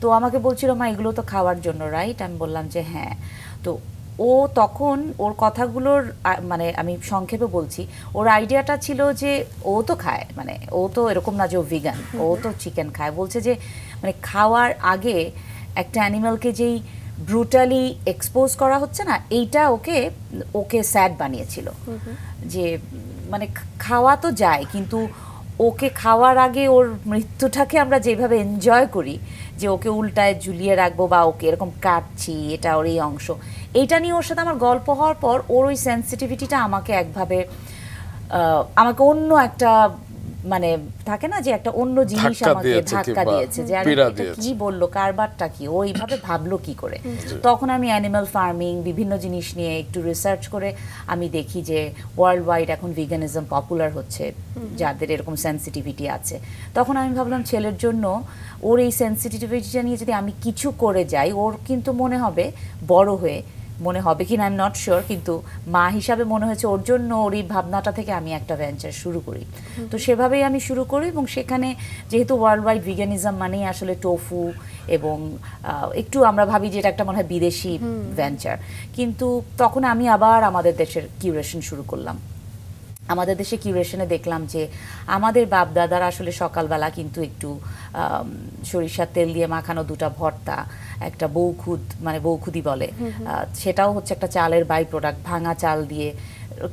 Speaker 3: তো আমাকে বলছিল, মা এগুলো তো খাওয়ার জন্য, রাইট? আমি বললাম যে হ্যাঁ। তো ও তখন ওর কথাগুলোর মানে আমি সংক্ষেপে বলছি, ওর আইডিয়াটা ছিল যে ও তো খায়, মানে ও তো এরকম না যে ও ভিগান, ও তো চিকেন খায়। বলছে যে মানে খাওয়ার আগে একটা অ্যানিমালকে যেই ব্রুটালি এক্সপোজ করা হচ্ছে না, এইটা ওকে স্যাড বানিয়েছিল। যে মানে খাওয়া তো যায়, কিন্তু ওকে খাওয়ার আগে ওর মৃত্যুটাকে আমরা যেভাবে এনজয় করি, যে ওকে উল্টায় ঝুলিয়ে রাখবো বা ওকে এরকম কাটছি, এটা ওর এই অংশ, এইটা নিয়ে ওর সাথে আমার গল্প হওয়ার পর ওর ওই সেন্সিটিভিটিটা আমাকে একভাবে আমাকে অন্য একটা মানে থাকে না যে একটা অন্য জিনিস আমাকে ধাক্কা দিয়েছে, যে এটা কি বললো, কারবারটা কি, ও এইভাবে ভাবলো কি করে। তখন আমি অ্যানিমাল ফার্মিং বিভিন্ন জিনিস নিয়ে একটু রিসার্চ করে আমি দেখি যে ওয়ার্ল্ড ওয়াইড এখন ভিগানিজম পপুলার হচ্ছে, যাদের এরকম সেন্সিটিভিটি আছে। তখন আমি ভাবলাম ছেলের জন্য ওর এই সেন্সিটিভিটিটা নিয়ে যদি আমি কিছু করে যাই, ওর কিন্তু মনে হবে বড় হয়ে, মনে হবে কিনা আই এম নট শিওর, কিন্তু মা হিসাবে মনে হয়েছে ওর জন্য ওর এই ভাবনাটা থেকে আমি একটা ভেঞ্চার শুরু করি। তো সেভাবেই আমি শুরু করি, এবং সেখানে যেহেতু ওয়ার্ল্ড ওয়াইড ভিগানিজম মানেই আসলে টোফু, এবং একটু আমরা ভাবি যে এটা একটা মনে হয় বিদেশি ভেঞ্চার, কিন্তু তখন আমি আবার আমাদের দেশের কিউরেশন শুরু করলাম। আমাদের দেশে কিউরেশনে দেখলাম যে আমাদের বাপ দাদারা আসলে সকালবেলা কিন্তু একটু সরিষার তেল দিয়ে মাখানো দুটা ভর্তা, একটা বৌখুদ মানে বৌখুদি বলে, সেটাও হচ্ছে একটা চালের বাই প্রোডাক্ট, ভাঙা চাল দিয়ে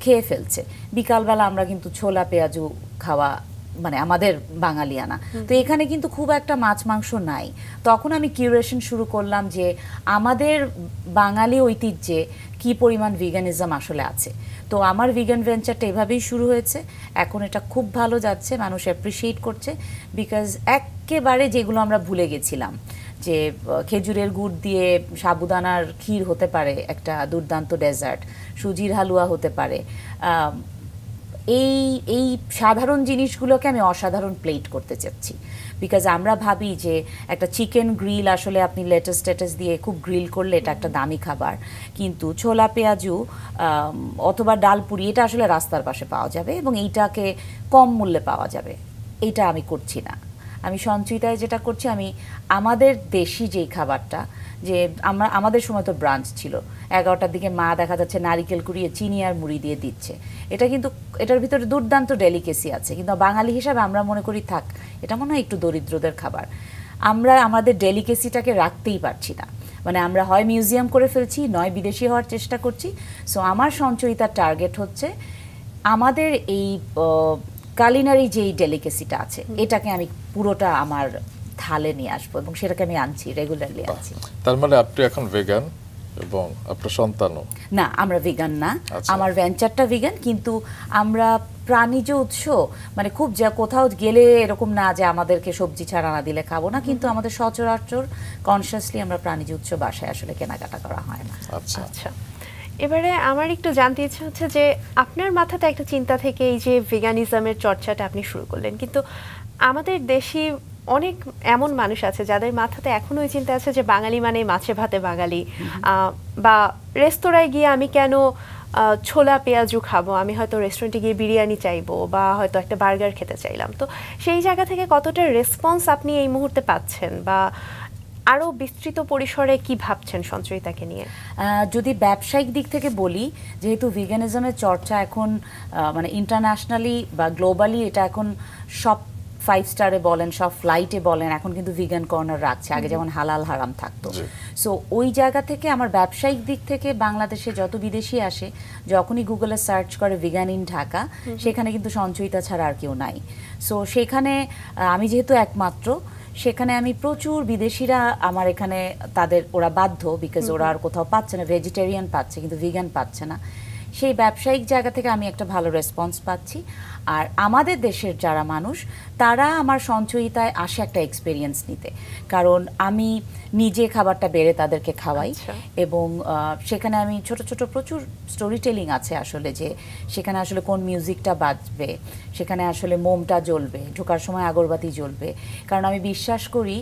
Speaker 3: খেয়ে ফেলছে। বিকালবেলা আমরা কিন্তু ছোলা পেঁয়াজু খাওয়া মানে আমাদের বাঙালিয়ানা। তো এখানে কিন্তু খুব একটা মাছ মাংস নাই। তখন আমি কিউরেশন শুরু করলাম যে আমাদের বাঙালি ঐতিহ্যে কি পরিমাণ ভিগানিজম আসলে আছে। তো আমার ভিগান ভেঞ্চারটা এভাবেই শুরু হয়েছে। এখন এটা খুব ভালো যাচ্ছে, মানুষ অ্যাপ্রিসিয়েট করছে, বিকজ একেবারে যেগুলো আমরা ভুলে গেছিলাম, যে খেজুরের গুড় দিয়ে সাবুদানার ক্ষীর হতে পারে একটা দুর্দান্ত ডেজার্ট, সুজির হালুয়া হতে পারে, এই সাধারণ জিনিসগুলোকে আমি অসাধারণ প্লেট করতে চাচ্ছি। বিকজ আমরা ভাবি যে একটা চিকেন গ্রিল আসলে আপনি লেটাস টেটাস দিয়ে খুব গ্রিল করলে এটা একটা দামি খাবার, কিন্তু ছোলা পেঁয়াজু অথবা ডাল পুরি এটা আসলে রাস্তার পাশে পাওয়া যাবে এবং এইটাকে কম মূল্যে পাওয়া যাবে, এইটা আমি করছি না। আমি সঞ্চয়িতায় যেটা করছি, আমি আমাদের দেশি যেই খাবারটা, যে আমাদের সময় তো ব্রাঞ্চ ছিল, 11টার দিকে মা দেখা যাচ্ছে নারিকেল কুড়িয়ে চিনি আর মুড়ি দিয়ে দিচ্ছে। এটা কিন্তু এটার ভিতরে দুর্দান্ত ডেলিকেসি আছে, কিন্তু বাঙালি হিসাবে আমরা মনে করি থাক এটা মনে হয় একটু দরিদ্রদের খাবার। আমরা আমাদের ডেলিকেসিটাকে রাখতেই পারছি না, মানে আমরা হয় মিউজিয়াম করে ফেলছি, নয় বিদেশি হওয়ার চেষ্টা করছি। সো আমার সঞ্চয়িতার টার্গেট হচ্ছে আমাদের এই কালিনারি যেই ডেলিকেসিটা আছে এটাকে আমি পুরোটা আমার থালে নিয়ে আসবো, এবং সেটাকে আমি আনছি, রেগুলারলি আনছি।
Speaker 2: তার মানে আপনি এখন ভেগান এবং আপনার সন্তানও?
Speaker 3: না, আমরা ভেগান না। আমার ভেঞ্চারটা ভেগান, কিন্তু আমরা প্রাণীজ উৎস, মানে খুব যা কোথাও গেলে এরকম না যে আমাদেরকে সবজি ছাড়া না দিলে খাবো না, কিন্তু আমাদের সচরাচর কনসিয়াসলি আমরা প্রাণীজ উৎস বাসায় আসলে কেনাকাটা করা হয় না।
Speaker 2: আচ্ছা
Speaker 1: আচ্ছা, এবারে আমার একটু জানতে ইচ্ছা হচ্ছে যে আপনার মাথাতে একটা চিন্তা থেকে এই যে ভেগানিজমের চর্চাটা আপনি শুরু করলেন, কিন্তু আমাদের দেশি অনেক এমন মানুষ আছে যাদের মাথাতে এখনো ওই চিন্তা আছে যে বাঙালি মানে মাছে ভাতে বাঙালি, বা রেস্তোরাঁয় গিয়ে আমি কেন ছোলা পেঁয়াজু খাবো, আমি হয়তো রেস্টুরেন্টে গিয়ে বিরিয়ানি চাইবো বা হয়তো একটা বার্গার খেতে চাইলাম। তো সেই জায়গা থেকে কতটা রেসপন্স আপনি এই মুহূর্তে পাচ্ছেন, বা আরো বিস্তৃত পরিসরে কি ভাবছেন সঞ্চয়িতাকে নিয়ে?
Speaker 3: যদি ব্যবসায়িক দিক থেকে বলি, যেহেতু ভিগানিজমের চর্চা এখন মানে ইন্টারন্যাশনালি বা গ্লোবালি, এটা এখন সব 5 স্টারে বলেন, সব ফ্লাইটে বলেন, এখন কিন্তু ভিগান কর্নার রাখছে, আগে যেমন হালাল হারাম থাকতো। সো ওই জায়গা থেকে আমার ব্যবসায়িক দিক থেকে বাংলাদেশে যত বিদেশি আসে, যখনই গুগলে সার্চ করে ভিগান ইন ঢাকা, সেখানে কিন্তু সঞ্চয়িতা ছাড়া আর কেউ নাই। সো সেখানে আমি যেহেতু একমাত্র, সেখানে আমি প্রচুর বিদেশিরা আমার এখানে, ওরা বাধ্য, বিকজ ওরা আর কোথাও পাচ্ছে না, ভেজিটেরিয়ান পাচ্ছে কিন্তু ভিগান পাচ্ছে না। সেই ব্যবসায়িক জায়গা থেকে আমি একটা ভালো রেসপন্স পাচ্ছি। আর আমাদের দেশের যারা মানুষ, তারা আমার সঞ্চয়িতায় আসে একটা এক্সপিরিয়েন্স নিতে, কারণ আমি নিজে খাবারটা বেড়ে তাদেরকে খাওয়াই। এবং সেখানে আমি ছোট ছোট প্রচুর স্টোরি টেলিং আছে আসলে, যে সেখানে আসলে কোন মিউজিকটা বাজবে, সেখানে আসলে মোমটা জ্বলবে, ঢোকার সময় আগরবাতি জ্বলবে। কারণ আমি বিশ্বাস করি,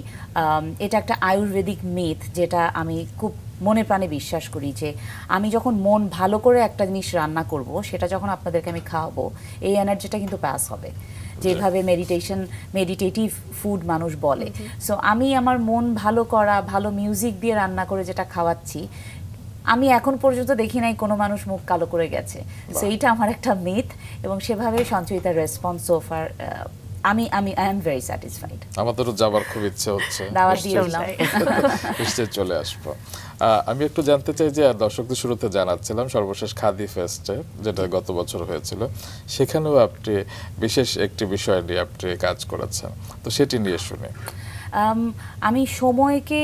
Speaker 3: এটা একটা আয়ুর্বেদিক মিথ, যেটা আমি খুব মনে প্রাণে বিশ্বাস করি, যে আমি যখন মন ভালো করে একটা জিনিস রান্না করব, সেটা যখন আপনাদেরকে আমি খাওয়াবো, এই এনার্জিটা কিন্তু পাস হবে, যেভাবে মেডিটেটিভ ফুড মানুষ বলে। সো আমি আমার মন ভালো করা, ভালো মিউজিক দিয়ে রান্না করে যেটা খাওয়াচ্ছি, আমি এখন পর্যন্ত দেখি নাই কোনো মানুষ মুখ কালো করে গেছে। সো এইটা আমার একটা মিথ, এবং সেভাবে সঞ্চয়িতার রেসপন্স সোফার আমি আই এম ভেরি স্যাটিসফাইড।
Speaker 2: আমাদেরও যাবার খুব ইচ্ছে হচ্ছে, নিশ্চয়ই চলে আসবো। আমি একটু জানতে চাই যে দর্শকদের শুরুতে জানাচ্ছিলাম, সর্বশেষ খাদি ফেস্টে যেটা গত বছর হয়েছিল, সেখানেও আপনি বিশেষ একটি বিষয় নিয়ে আপনি কাজ করেছেন, তো সেটি নিয়ে শুনি।
Speaker 3: আমি সময়কে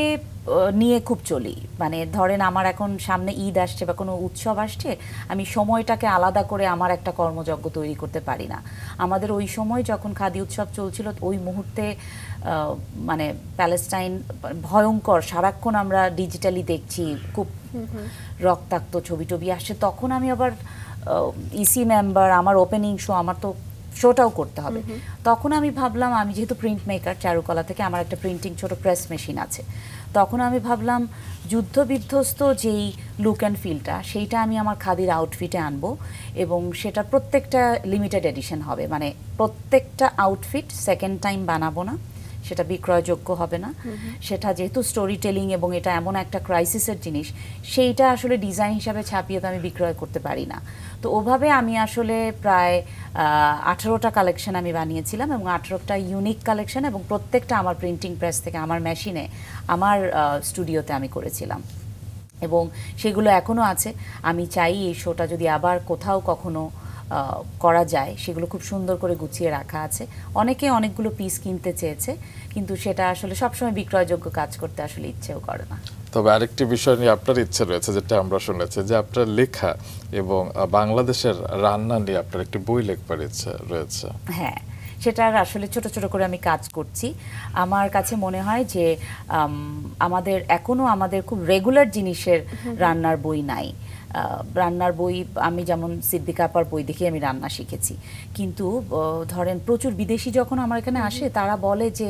Speaker 3: নিয়ে খুব চলি, মানে ধরেন আমার এখন সামনে ঈদ আসছে বা কোনো উৎসব আসছে, আমি সময়টাকে আলাদা করে আমার একটা কর্মযজ্ঞ তৈরি করতে পারি না। আমাদের ওই সময় যখন খাদি উৎসব চলছিল, ওই মুহূর্তে মানে প্যালেস্টাইন ভয়ঙ্কর, সারাক্ষণ আমরা ডিজিটালি দেখছি, খুব রক্তাক্ত ছবি টবি আসছে। তখন আমি আবার ইসি মেম্বার, আমার ওপেনিং শো, আমার তো শোটাও করতে হবে। তখন আমি ভাবলাম, আমি যেহেতু প্রিন্ট মেকার চারুকলা থেকে, আমার একটা প্রিন্টিং ছোট প্রেস মেশিন আছে, তখন আমি ভাবলাম যুদ্ধ বিধ্বস্ত যেই লুক অ্যান্ড ফিলটা, সেইটা আমি আমার খাদির আউটফিটে আনবো, এবং সেটা প্রত্যেকটা লিমিটেড এডিশন হবে, মানে প্রত্যেকটা আউটফিট সেকেন্ড টাইম বানাবো না, সেটা বিক্রয়যোগ্য হবে না। সেটা যেহেতু স্টোরি টেলিং এবং এটা এমন একটা ক্রাইসিসের জিনিস, সেইটা আসলে ডিজাইন হিসাবে ছাপিয়ে তো আমি বিক্রয় করতে পারি না। তো ওভাবে আমি আসলে প্রায় 18টা কালেকশন আমি বানিয়েছিলাম, এবং 18টা ইউনিক কালেকশন, এবং প্রত্যেকটা আমার প্রিন্টিং প্রেস থেকে, আমার মেশিনে, আমার স্টুডিওতে আমি করেছিলাম, এবং সেগুলো এখনও আছে। আমি চাই এই শোটা যদি আবার কোথাও কখনো করা যায়, সেগুলো খুব সুন্দর করে গুছিয়ে রাখা আছে। অনেকে অনেকগুলো পিস কিনতে চেয়েছে, কিন্তু সেটা আসলে সবসময় বিক্রয়যোগ্য কাজ করতে আসলে ইচ্ছেও করে না।
Speaker 2: তবে আরেকটি বিষয় নিয়ে আপনার ইচ্ছে রয়েছে, যেটা আমরা শুনেছি, যে আপনার লেখা এবং বাংলাদেশের রান্না নিয়ে আপনার একটি বই লেখবার ইচ্ছে রয়েছে।
Speaker 3: হ্যাঁ, সেটার আসলে ছোট ছোট করে আমি কাজ করছি। আমার কাছে মনে হয় যে আমাদের খুব রেগুলার জিনিসের রান্নার বই নাই। রান্নার বই, আমি যেমন সিদ্দিকা আপার বই দেখে আমি রান্না শিখেছি, কিন্তু ধরেন প্রচুর বিদেশি যখন আমার এখানে আসে, তারা বলে যে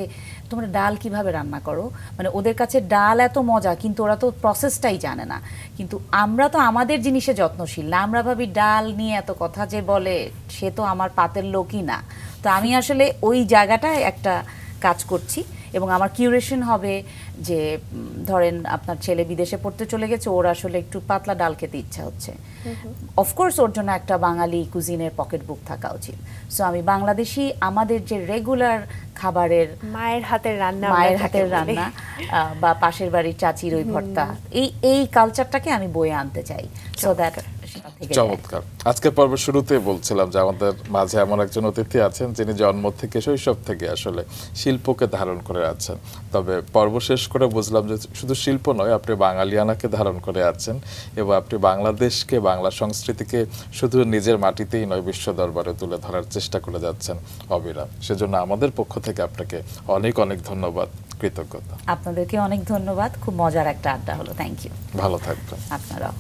Speaker 3: তোমরা ডাল কিভাবে রান্না করো, মানে ওদের কাছে ডাল এত মজা, কিন্তু ওরা তো প্রসেসটাই জানে না। কিন্তু আমরা তো আমাদের জিনিসে যত্নশীল না, আমরা ভাবি ডাল নিয়ে এত কথা যে বলে, সে তো আমার পাতের লোকই না। তো আমি আসলে ওই জায়গাটায় একটা কাজ করছি এবং আমার কিউরেশন হবে যে ধরেন আপনার ছেলে বিদেশে পড়তে চলে গেছে, ওর আসলে একটু পাতলা ডাল খেতে ইচ্ছা হচ্ছে, অফকোর্স ওর জন্য একটা বাঙালি কুজিনের পকেট বুক থাকা উচিত। সো আমি বাংলাদেশি আমাদের যে রেগুলার খাবারের
Speaker 1: মায়ের হাতের রান্না,
Speaker 3: বা পাশের বাড়ির চাচির ওই ভর্তা, এই কালচারটাকে আমি বয়ে আনতে চাই। সো দ্যাট
Speaker 2: চমৎকার। আজকের পর্বের শুরুতেই বলছিলাম যে আমাদের মাঝে এমন একজন অতিথি আছেন যিনি জন্ম থেকে শৈশব থেকে আসলে শিল্পকে ধারণ করে আছেন। তবে পর্ব শেষ করে বুঝলাম যে শুধু শিল্প নয়, আপনি বাঙালিয়ানাকে ধারণ করে আছেন এবং আপনি বাংলাদেশকে, বাংলা সংস্কৃতিকে শুধু নিজের মাটিতেই নয় বিশ্ব দরবারে তুলে ধরার চেষ্টা করে যাচ্ছেন অবিরাম। সেজন্য আমাদের পক্ষ থেকে আপনাকে অনেক অনেক ধন্যবাদ, কৃতজ্ঞতা।
Speaker 3: আপনাদেরকে অনেক ধন্যবাদ, খুব মজার একটা আড্ডা হলো। Thank you.
Speaker 2: ভালো থাকবেন।
Speaker 3: আপনারাও।